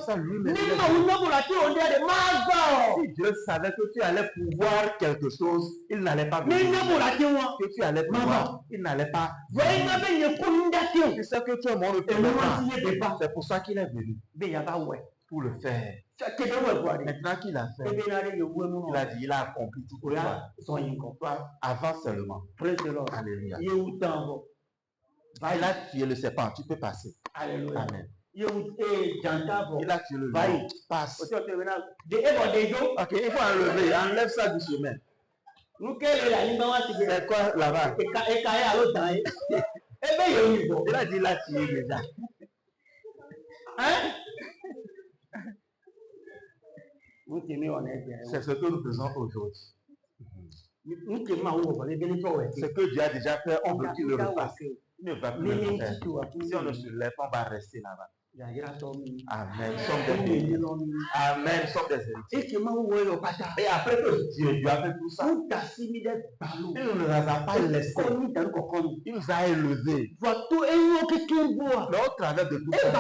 ça lui-même. Si Dieu savait que tu allais pouvoir quelque chose, il n'allait pas venir. Que tu allais pouvoir, il n'allait pas venir. C'est ça que tu es mort. C'est pour ça qu'il est venu. Pour le faire. Maintenant qu'il a fait, il a dit, il a accompli tout pour toi. Avant seulement. Alléluia. Et là, tu es le serpent, tu peux passer. Alléluia. Amen. Il a tué le lion. Passe. Ok, il faut enlever. Enlève ça du chemin. C'est quoi là-bas? Il a dit là, tu es déjà. Hein? C'est ce que nous faisons aujourd'hui. Ce que Dieu a déjà fait, on veut qu'il le refasse. Il ne va plus le faire. Si on ne se lève, on va rester là-bas. Amen. Nous sommes des héritiers. Amen. Nous sommes des héritiers. Et après que Dieu a fait tout ça, il ne nous a pas laissés. Il nous a élevés. Mais au travers de tout ça,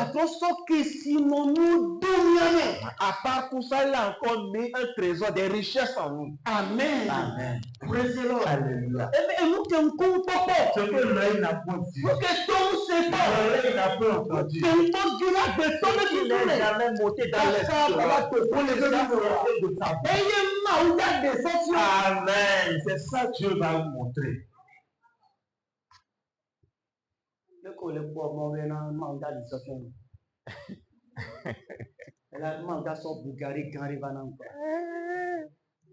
à part tout ça, il a encore mis un trésor, des richesses en nous. Amen. Amen. Alléluia. Ce que l'œil n'a pas dit. L'œil n'a pas entendu. Il n'est jamais monté dans l'esprit. Amen. C'est ça que Dieu va vous montrer.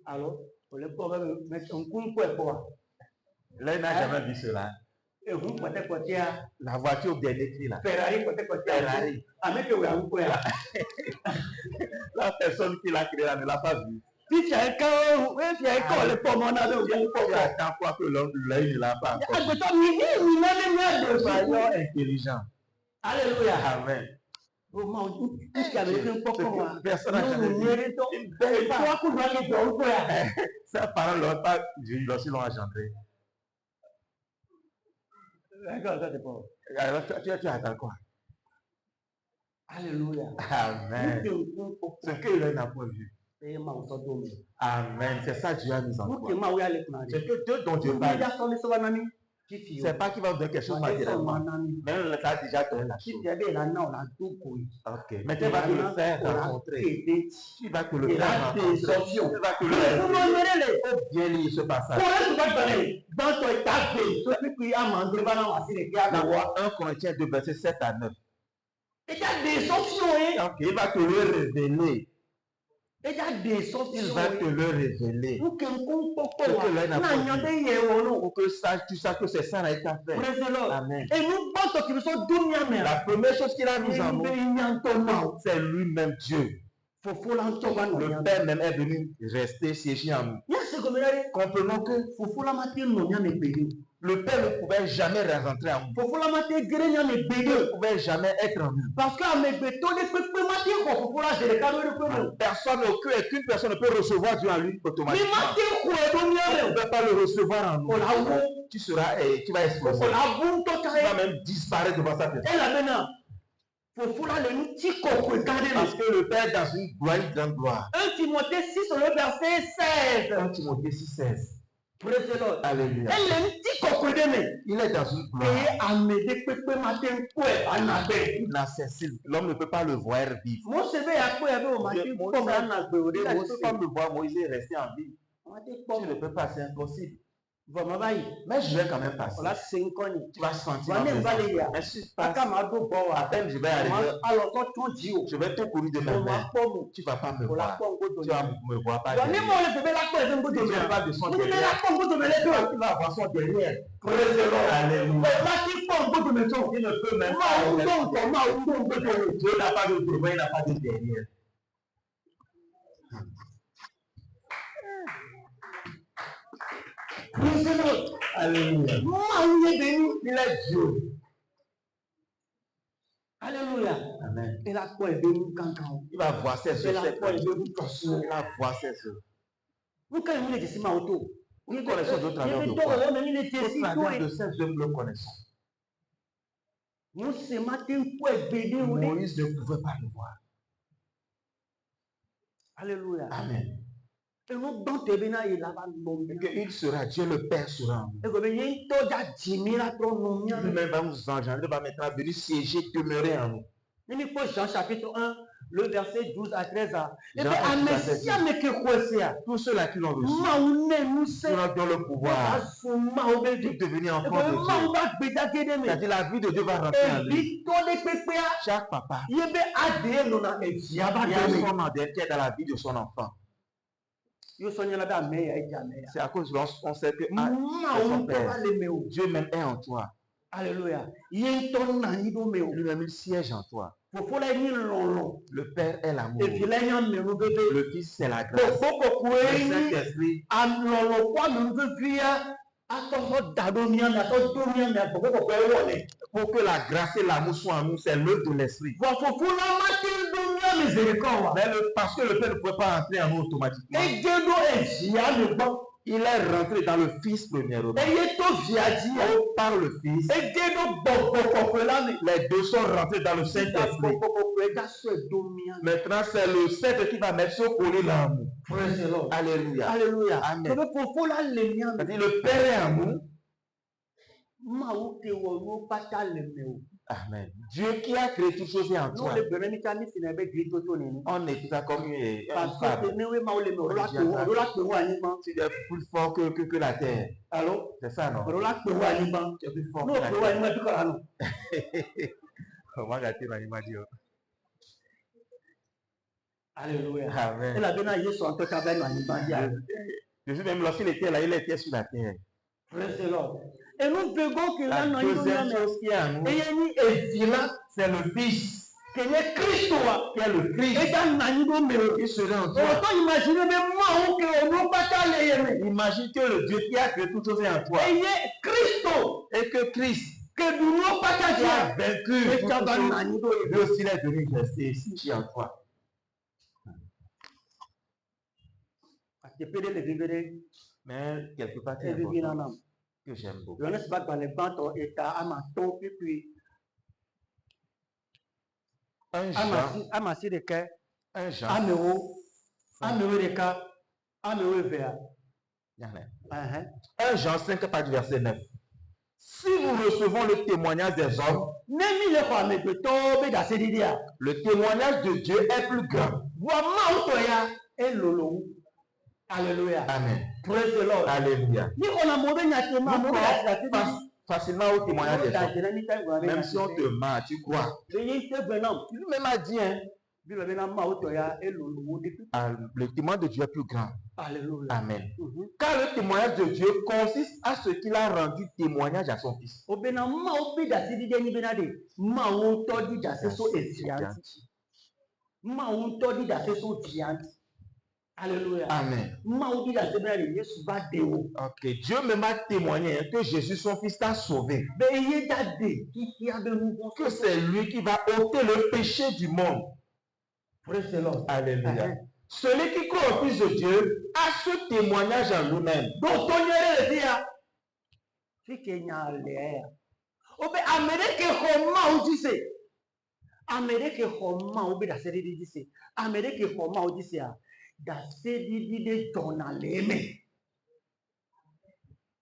Alors, l'œil n'a jamais vu cela. La voiture au dernier cri là. Ferrari. La personne qui l'a créé là ne l'a pas vu. Si tu as un corps, tu as un corps, le pomme, on a attends quoi que l'œil ne l'a pas encore. Soyons intelligents. Alléluia. Amen. Personne n'a jamais vu. Ses parents l'ont pas vu, lorsqu'ils l'ont engendré. Alors, tu attends quoi? Alléluia. Amen. Ce que l'œil n'a pas vu. Amen. C'est ça que Dieu a mis en toi. C'est que Dieu dont Dieu parle. C'est pas qu'il va vous donner quelque chose matériellement. Mais on l'a déjà donné la chose. Ok. Mais tu vas te le faire rencontrer. Tu vas te le faire rencontrer. Tu vas te le faire. Il faut bien lire ce passage. 1 Corinthiens 2, verset 7 à 9. Ok, il va te le révéler. Il va te le révéler. Pour que l'œil n'a pas vu. Pour que tu saches que c'est ça là qu'il a fait. Amen. La première chose qu'il a mise en nous, c'est lui-même Dieu. Le Père même est venu rester siéger en nous. Comprenons que le Père ne pouvait jamais rentrer en nous. Il ne pouvait jamais être en nous. Parce que aucune personne ne peut recevoir Dieu en lui automatiquement. Tu ne peux pas le recevoir en nous. Tu vas exploser. Tu vas même disparaître devant sa personne. Parce que le Père est dans une grande gloire. 1 Timothée 6, le verset 16. 1 Timothée 6, 16. Alléluia. Il est dans une gloire inaccessible. L'homme ne peut pas le voir vivre. Il ne peut pas me voir, Moïse est resté en vie. Tu ne peux pas, c'est impossible. Mais je vais quand même passer. Tu vas sentir. Mais si je passe, à peine je vais arriver, je vais te courir de ma main. Tu ne vas pas me voir. Tu vas me voir pas derrière. Tu n'as pas de son derrière. Tu vas avoir son derrière. Alléluia. Il ne peut même pas. Dieu n'a pas de devant, il n'a pas de derrière. Alléluia. Il est Dieu. Alléluia. Amen. Il va voir ses œuvres. Il va voir ses œuvres. Nous connaissons d'autres travers de quoi? Au travers de ces œuvres, nous connaissons. Moïse ne pouvait pas le voir. Alléluia. Amen. Il sera, Dieu le Père sera en nous. Lui-même va nous engendrer, va maintenant venir siéger, demeurer en nous. Jean chapitre 1, le verset 12 à 13. Et bien, tous ceux-là qui l'ont reçu, qui ont le pouvoir de devenir enfants de Dieu. C'est-à-dire la vie de Dieu va rentrer en lui. Chaque papa, il y a son ADN qui est dans la vie de son enfant. C'est à cause qu'on sait que son père, Dieu même est en toi. Alléluia. Lui-même il siège en toi. Le Père est l'amour. Le Fils c'est la grâce. Le Saint-Esprit. Pour que la grâce et l'amour soient en nous, c'est l'œuvre de l'Esprit. Parce que le Père ne peut pas entrer en nous automatiquement. Il est rentré dans le Fils premièrement. Par le Fils. Les deux sont rentrés dans le Saint-Esprit. Maintenant, c'est le Saint qui va mettre sur coller l'amour. Alléluia. Alléluia. Amen. C'est-à-dire le Père est amour. Amen. Dieu qui a créé toutes choses est en toi. On est tout à comme une femme. Tu es plus fort que la terre. C'est ça, non? Tu es plus fort que la terre. Alléluia. Amen. Jésus même lorsqu'il était là, il était sur la terre. Et nous verrons que la deuxième chose qui est en nous, c'est le Fils. Qui est le Christ. Il serait en toi. Imagine que le Dieu qui a créé toutes choses est en toi. Et que Christ, qui a vaincu toutes choses, lui aussi il est venu rester ici, qui est en toi. Mais quelque part, c'est important que j'aime beaucoup. Un Jean 5, pas du verset 9. Si nous recevons le témoignage des hommes, le témoignage de Dieu est plus grand. Alléluia. Amen. Praise the Lord. Alléluia. Facilement au témoignage des hommes. Même si on te ment, tu crois. Lui-même a dit, hein, le témoignage de Dieu est plus grand. Alléluia. Amen. Car le témoignage de Dieu consiste à ce qu'il a rendu témoignage à son Fils. Alléluia. Amen. Ok. Dieu même a témoigné que Jésus, son Fils, t'a sauvé. Que c'est lui qui va ôter le péché du monde. Alléluia. Celui qui croit au Fils de Dieu a ce témoignage en lui-même.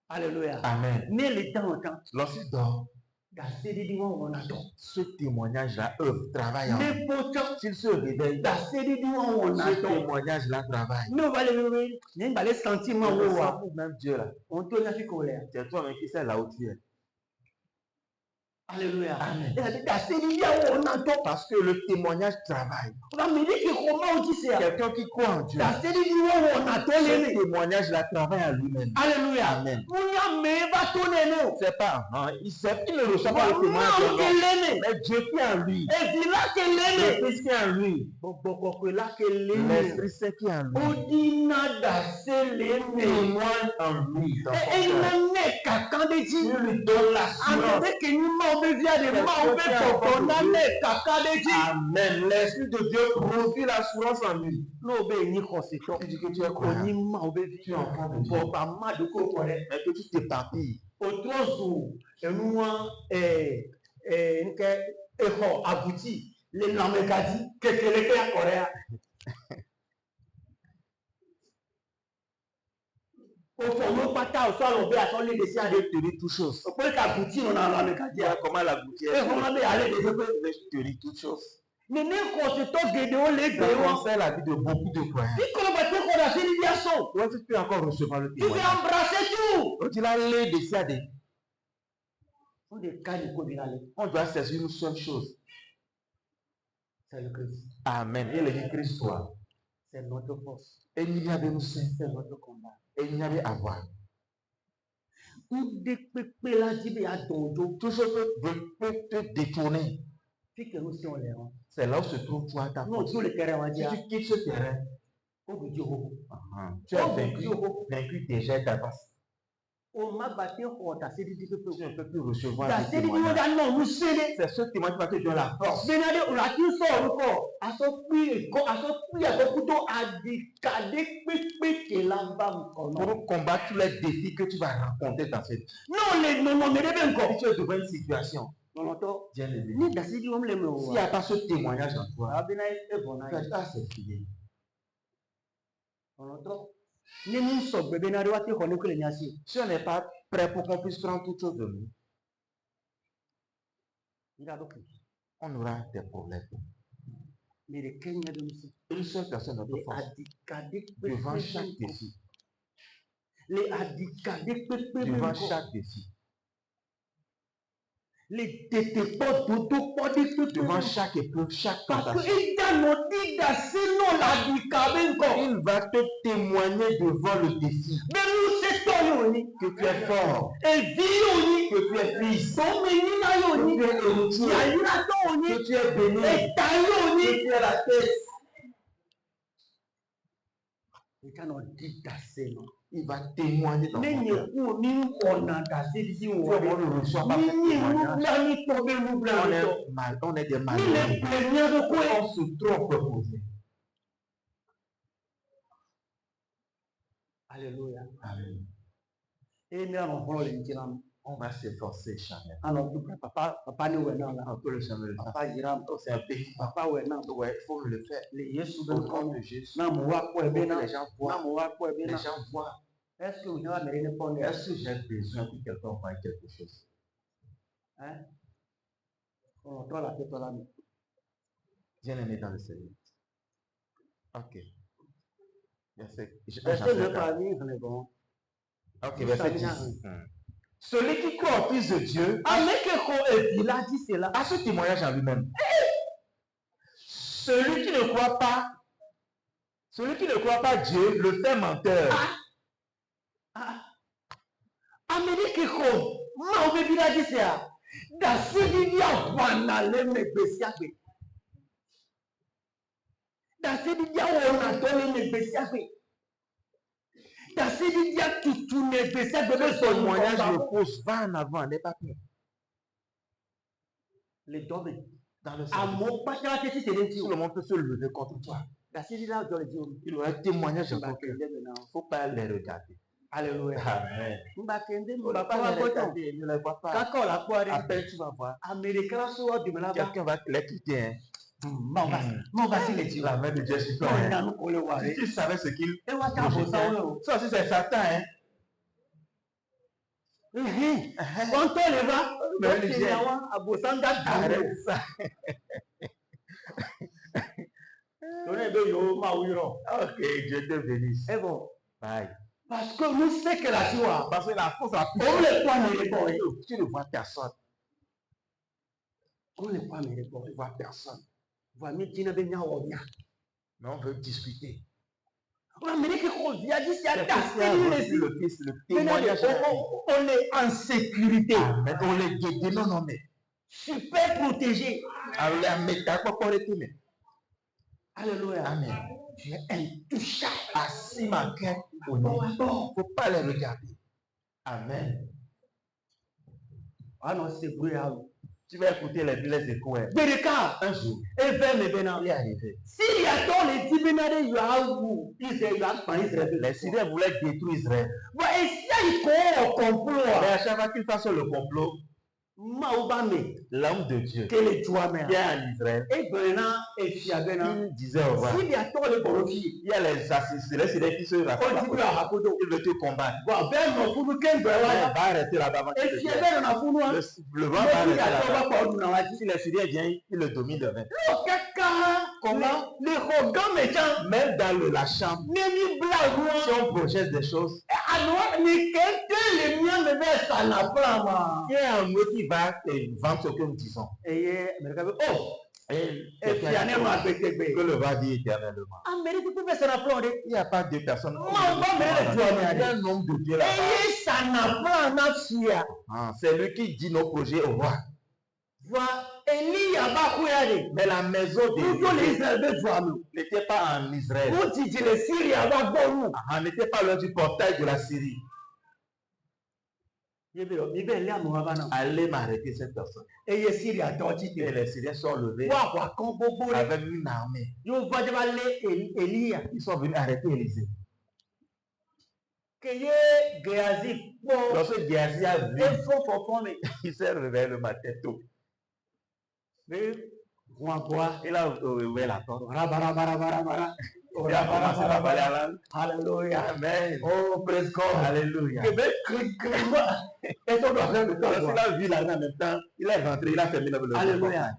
Alléluia. Amen. Lorsqu'il dort, ce témoignage-là travaille en nous. S'il se réveille, ce témoignage-là travaille. Même Dieu là. C'est toi-même qui sais là où tu es. Alléluia. Amen. Parce que le témoignage travaille. Quelqu'un qui croit en Dieu, ce témoignage-là travaille à lui-même. Alléluia. Amen. C'est pas, il ne reçoit pas le témoignage, mais Dieu qui est en lui. Le Fils qui est en lui. L'Esprit Saint qui est en lui. Témoigne en lui. Il lui donne l'assurance. Amen. L'Esprit de Dieu produit l'assurance en lui. Tu dis que tu es croyant. Tu es enfant de Dieu. Mais que tu t'éparpilles. Tenir toutes choses. Comment la gouttière? Tu tenir toutes choses. Mais n'importe quoi, Gédéon les Ça concerne la vie de beaucoup de croyants. Ouais, tu peux encore recevoir le Tu veux témoignage. embrasser tout. Tu l'as les décidé. On On doit saisir une seule chose. C'est le Christ. Amen. Et le Christ soit. C'est notre force. Et il y avait nous saints. C'est notre combat. Et il y avait à voir. Tout Tout ce peut te détourner. C'est là où se trouve toi ta force. Si tu quittes ce terrain, tu as vaincu déjà d'avance. Tu ne peux plus recevoir ce témoignage. C'est ce témoignage qui va te donner la force. Pour combattre tous les défis que tu vas rencontrer dans cette vie. Si tu es devant une situation, bien aimé, s'il n'y a pas ce témoignage en toi, c'est fini. Si on n'est pas prêt pour qu'on puisse prendre toute chose de nous, on aura des problèmes. Une seule personne notre force. Devant chaque défi. Devant chaque défi. Devant chaque épreuve, chaque tentation. Il va te témoigner devant le défi que tu es fort, que tu es fils, que tu es héritier, que tu es béni, que tu es la tête. Il va témoigner dans ton cœur. Si on ne reçoit pas ce témoignage, on est des malheureux. On se trompe pour Dieu. Alléluia. Amen. On va s'efforcer, Chanel. On peut le jamais le faire. C'est un pays. Ouais, il faut le faire. Au nom de Jésus. Les gens voient. Est-ce que j'ai besoin que quelqu'un voie quelque chose? Bien aimé dans le Seigneur. Ok. Verset 10. Celui qui croit au Fils de Dieu a ce témoignage en lui-même. Celui qui ne croit pas Dieu le fait menteur. Ce témoignage repose, va en avant, n'est pas peur. Dans le Seigneur, tout le monde peut se lever contre toi. Il aura un témoignage dans ton cœur. Il ne faut pas les regarder. Alléluia. Amen. Ne pas les regarder, ne les vois pas. Après, tu vas voir. Quelqu'un va les quitter. Hein. La main de Dieu sur toi. Si tu savais ce qu'il rejetait, ça aussi c'est Satan. Hein. Quand on le va, arrête ça. Ok, Dieu te bénisse. Bye. Parce que nous savons que la joie, Parce que la force a on le voit, mais il tu ne vois personne. on le voit, mais il Tu ne vois personne. mais Mais on veut discuter. on est Le témoignage. on est en sécurité. Amen. On les guide. Non, mais. Super protégé. Alléluia. Amen. Tu es intouchable. Assis ma cœur au nez. Il ne faut pas les regarder. Amen. Ah non, c'est bruyant. Tu vas écouter les échos. Un jour, il est arrivé. S'il y a tant les dibinades, il y a où Israël. Les Syriens voulaient détruire Israël. Et si il y a un complot, mais à chaque fois qu'ils fassent le complot, l'homme de Dieu qui est en Israël, il disait au roi, il y a les assistés, les Syriens qui se rassemblent, ils veulent te combattre. Il va arrêter là-bas. Le roi va arrêter là-bas. Si les Syriens viennent, il le domine de 20. Comment? Même dans la chambre, si on projette des choses, il y a un mot qui va vendre ce que nous disons. Et que le va dire éternellement. Il n'y a pas deux personnes. Il y a un nombre de Dieu là-bas. C'est lui qui dit nos projets au roi. Mais la maison de n'était pas en Israël. N'était pas loin du portail de la Syrie. Allez m'arrêter cette personne. Et les Syriens sont levés avec une armée. Ils sont venus arrêter Élisée. Lorsque Géasi a vu, il s'est réveillé le matin tôt. Il a ouvert la porte. Il a commencé à parler à l'âme. Alléluia. Amen. Oh, praise God. Alléluia. Lorsqu'il a vu l'armée en même temps, il est rentré, il a fermé le porte. Alléluia.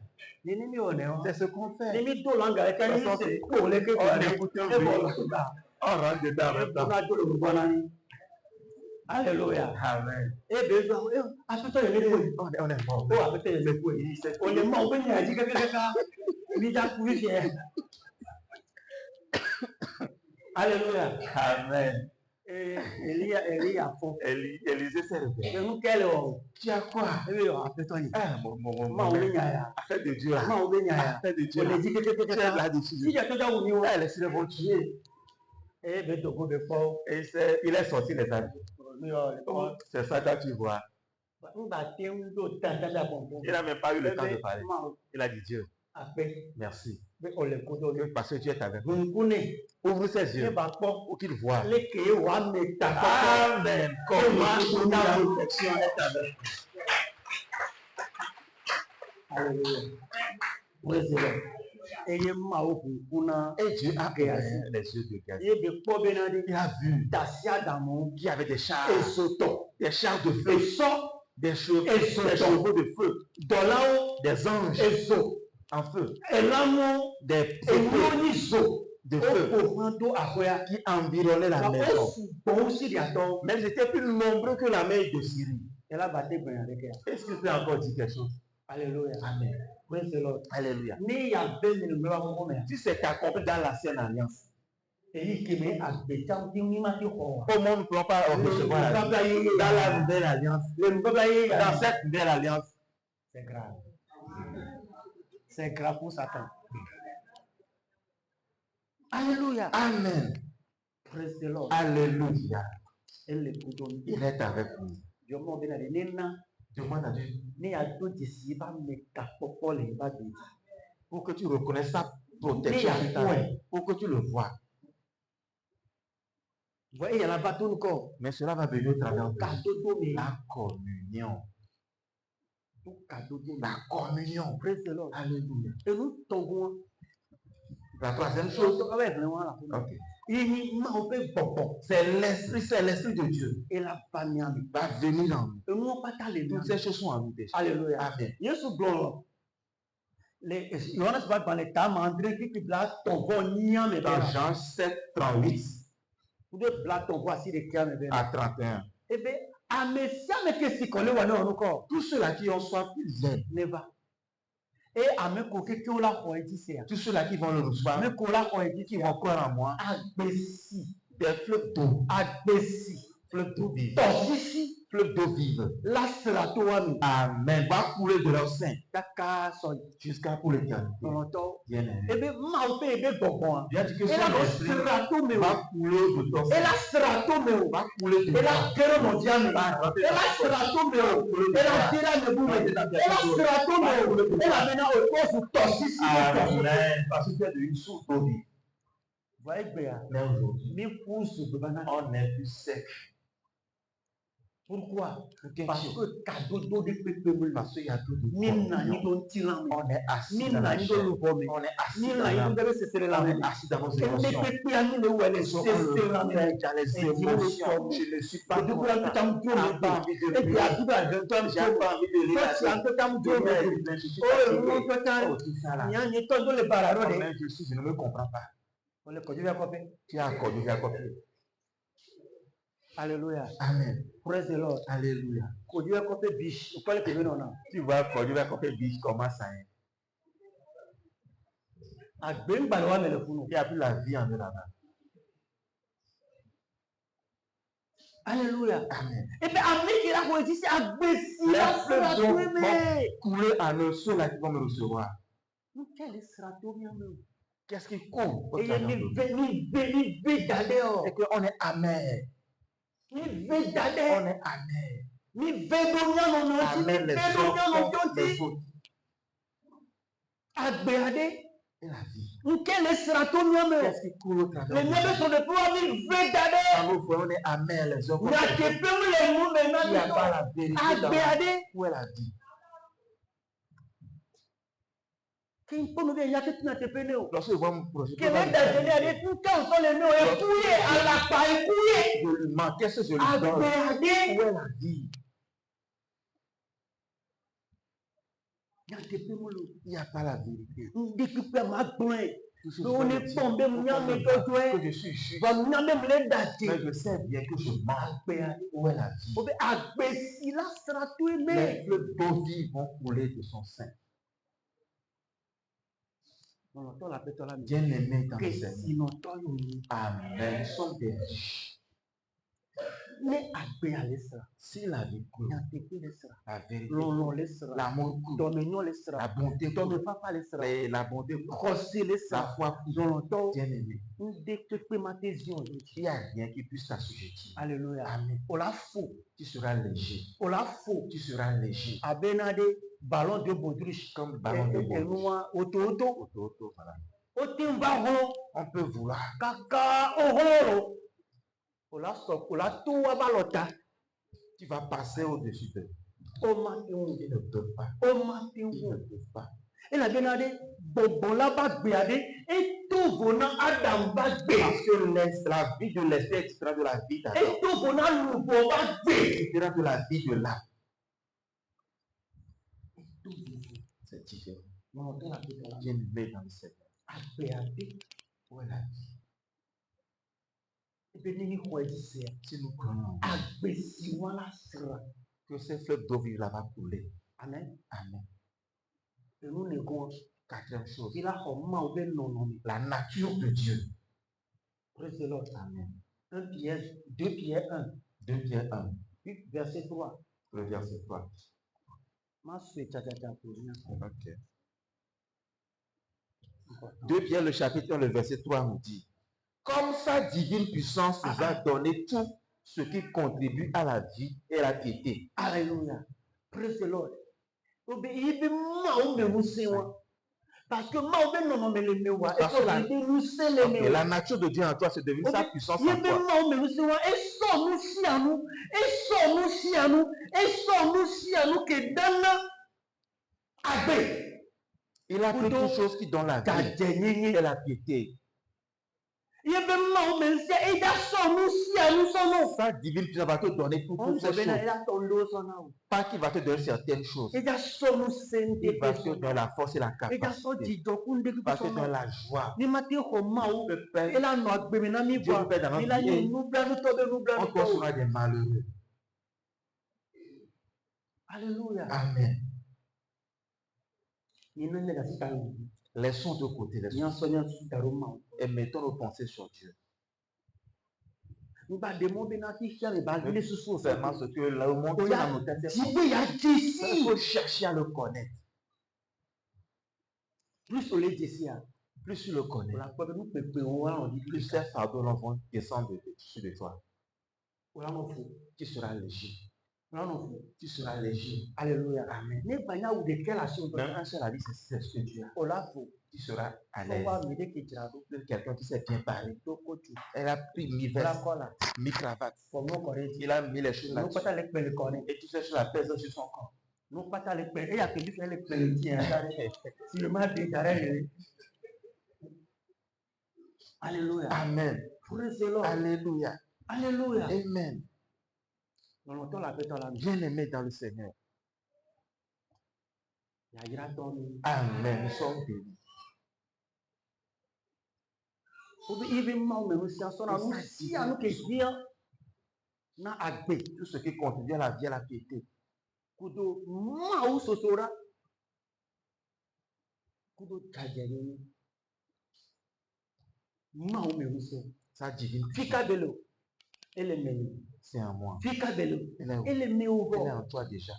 C'est ce qu'on fait. On rentre dedans en même temps. Alléluia. Amen. On est mort. On est mort. Alléluia. Amen. Élisée s'est réveillé. Tu as quoi? Affaire de Dieu. Affaire de Dieu. Tu es là-dessus. Les Syriens vont tuer. Et il est sorti les amis. C'est ça que tu vois. Il n'a même pas eu le temps de parler. Il a dit Dieu, merci. Parce que Dieu est avec nous. Ouvre ses yeux pour qu'il voit. Amen. Comment ta protection est avec nous. Alléluia. Et Dieu a ouvert les yeux de Géasi. Il a vu qu'il y avait des chars de feu, des chevaux de feu, des anges en feu, des de feu qui environnaient la maison. Mais ils étaient plus nombreux que la mer de Syrie. Est-ce que tu peux encore dire quelque chose? Alléluia. Amen. Alléluia. Si c'est accompli dans l'ancienne alliance, comment ne pouvons pas recevoir dans la nouvelle alliance? Dans cette nouvelle alliance, c'est grave. C'est grave pour Satan. Alléluia. Amen. Alléluia. Il est avec nous. Demande à Dieu. Pour que tu reconnaisses sa protection, pour que tu le vois. Mais cela va venir au travers de la communion. La communion. Alléluia. Et nous tombons. La troisième chose. Okay. C'est l'esprit de Dieu. Et la famille va venir en nous. Toutes ces choses sont en nous déjà. Alléluia. Amen. Dans Jean 7, 38 à 31. Tous ceux-là qui ont soif, ils viennent. Tous ceux-là qui vont le recevoir, qui vont croire en moi, des fleuves d'eau, fleuves d'eau vive, fleuves d'eau vive. Amen. Va couler de leur sein jusqu'à pour l'éternité. Bien aimé. Bien dit que son esprit va couler de ton sein. Va couler de Amen. Parce que tu es de une source d'eau vive. Mais aujourd'hui, on est plus sec. Pourquoi? Parce que cadeau donné parce qu'il y a tout de on est assis dans la chair. On est assis dans l'âme. On est assis dans nos émotions. Dans les émotions. Je ne suis pas content. J'ai pas envie de prier. J'ai pas envie de lire. Je ne me comprends pas. Tu as accordé à copier. Alléluia. Amen. Praise the Lord. Alléluia. Tu vas accorder à copier biche, comment ça est? Il n'y a plus la vie en eux là-bas. Alléluia. Amen. Et bien, les fleuves vont couler à nos sols là qui vont me recevoir. Qu'est-ce qui coule? Et qu'on est amer. On est amer. Amen, les hommes, les fautes. Et la vie. Qu'est-ce qui coule au travers de nous? On est amer, les hommes. Il n'y a pas la vérité dans la vie. Où est la vie? Lorsque je vois mon projet, je lui manque. Qu'est-ce que je lui donne? Où est la vie? Il n'y a pas la vérité. Que je suis juste. Mais je sais bien que je manque. Où est la vie? Les fleuves d'eau vive vont couler de son sein. Bien-aimé dans le Seigneur. Amen. Nous sommes des riches. Si la vie coule, la vérité, l'amour coule, la bonté coule, la bonté coule, la foi coule, bien-aimé. Il n'y a rien qui puisse t'assujettir. Alléluia. Amen. Tu seras léger. Tu seras léger. Ballon de baudruche. Comme ballon de baudruche. Auto, voilà. On peut vouloir. Tu vas passer au-dessus d'eux. Ils ne peuvent pas. Ils ne peuvent pas. Et la bénade, bon là-bas, et tout venant Adam va parce que la vie de l'esprit est différente de la vie d'Adam. Et tout venant nous va différent de la vie de l'âme. C'est différent. Viens nous mettre dans le Seigneur. Où est la vie? Si nous croyons que ces fleuves d'eau vivent là-bas couler. Amen. Amen. Et nous négons. Quatrième chose. La nature de Dieu. Praise the Lord. Amen. 2 Pierre 1. 2 Pierre 1. Verset 3. Le verset 3. Ok. 2 Pierre, le chapitre 1, le verset 3 nous dit: comme sa divine puissance nous a donné tout ce qui contribue à la vie et à la piété. Alléluia. Praise the Lord. Parce que la nature de Dieu en toi, c'est devenu sa puissance en toi. Il a pris toutes choses qui donnent la vie et la piété. Sa divine puissance va te donner toutes ces choses. Pas qu'il va te donner certaines choses. Il va te donner la force et la capacité. Il va te donner la joie. Le Père, Dieu vous perd dans notre vie. On sera des malheureux. Alléluia. Amen. Laissons de côté les choses et mettons nos pensées sur Dieu. Seulement ce que le monde dans nos têtes, il faut chercher à le connaître. Plus on plus tu le connais, plus ces fardeaux vont descendre dessus de toi. Tu seras léger. Tu seras léger. Alléluia. Amen. Même un seul avis, c'est ce que Dieu a. tu seras à l'aise. Quelqu'un qui sait bien parler. Elle a pris mi-cravate. Il a mis les choses là-dessus. Et tu sais, sur la pèse sur son corps. Alléluia. Amen. Alléluia. Alléluia. Amen. Bien-aimé dans le Seigneur. Amen. Nous sommes bénis. Tout ce qui contribue à la vie, à la piété. Ça divine. C'est en moi. Elle est en toi déjà.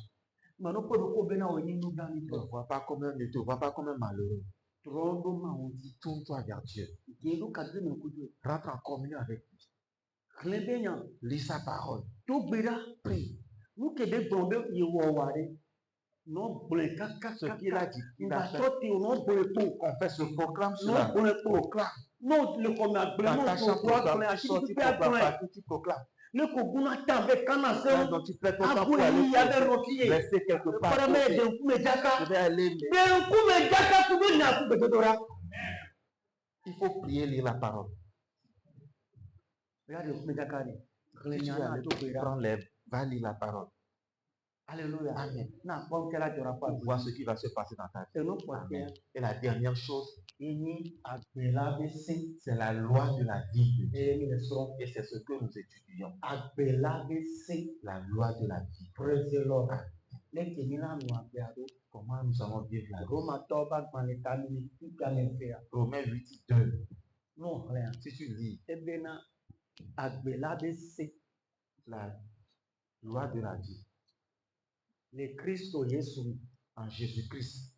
Ne te vois pas comme un malheureux. Tourne-toi vers Dieu. Rentre en communion avec lui. Lis sa parole. Prie. Ce qu'il a dit, il a fait. Confesse, proclame cela. Proclame. Dans ta chambre, tu proclames. Donc tu prêtes ton temps pour aller rester quelque part. Je vais aller. Il faut prier, lire la parole. Prends l'air, va lire la parole. Alléluia. Amen. Vois ce qui va se passer dans ta vie. Amen. Et la dernière chose, c'est la loi de la vie de Dieu. Et c'est ce que nous étudions. La loi de la vie. Comment nous allons vivre la vie? Romains 8, 2. Si tu lis la loi de la vie. Le Christ en Jésus-Christ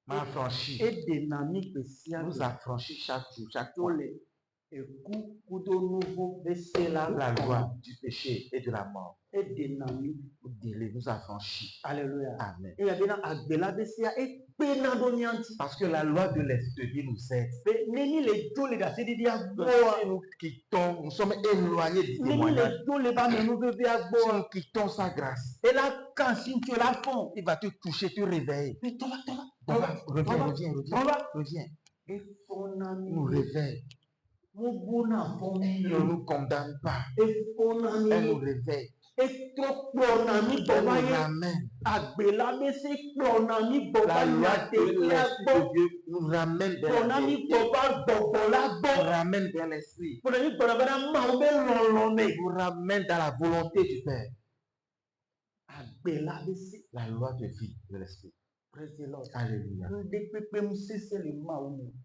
m'a affranchi, nous affranchit chaque jour, la loi du péché et de la mort. Nous affranchit. Alléluia. Amen. Parce que la loi de l'esprit de vie nous aide. Si nous quittons, nous sommes éloignés du témoignage. Si nous quittons sa grâce, il va te toucher, te réveiller. Reviens. Nous réveille. Ne nous condamne pas. Elle nous réveille. La loi de Dieu nous ramène vers la vérité. Nous ramène vers l'esprit. Nous ramène dans la volonté du Père. La loi de vie de l'esprit. Alléluia.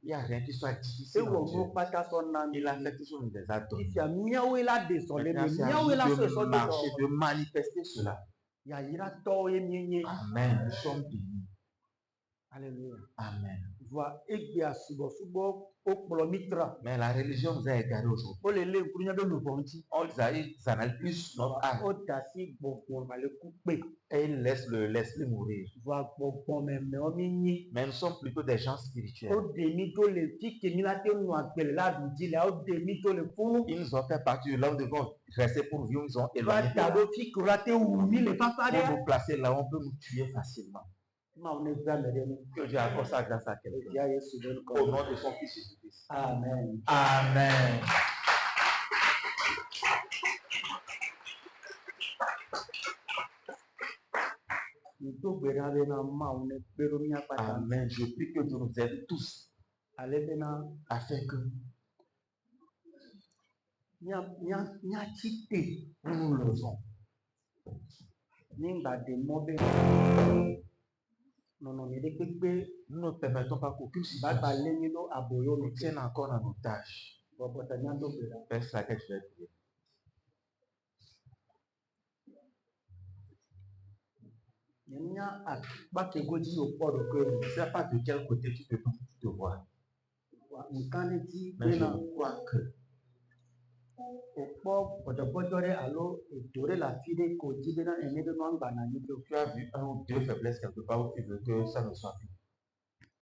Il n'y a rien qui soit difficile en Dieu. Il a fait toujours des attentes. De marcher, de manifester cela. Amen. Nous sommes bénis. Alléluia. Amen. Mais la religion nous a égarés aujourd'hui. Ils analysent plus notre âme. Et ils laissent l'esprit mourir. Mais nous sommes plutôt des gens spirituels. Ils nous ont fait partir de là où nous devons rester pour vivre. Ils ont éloigné. Pour nous placer là, on peut nous tuer facilement. Que Dieu accorde sa grâce à quelqu'un. Au nom de son Fils Jésus-Christ. Amen. Amen. Amen. Je prie que Dieu nous aide tous afin que nous nous levons. Nous ne permettons pas qu'aucune situation nous tienne encore en otage. Vers laquelle je vais prier. Je ne sais pas de quel côté tu te vois. Mais je crois que tu as vu un ou deux faiblesses quelque part où tu veux que ça ne soit plus.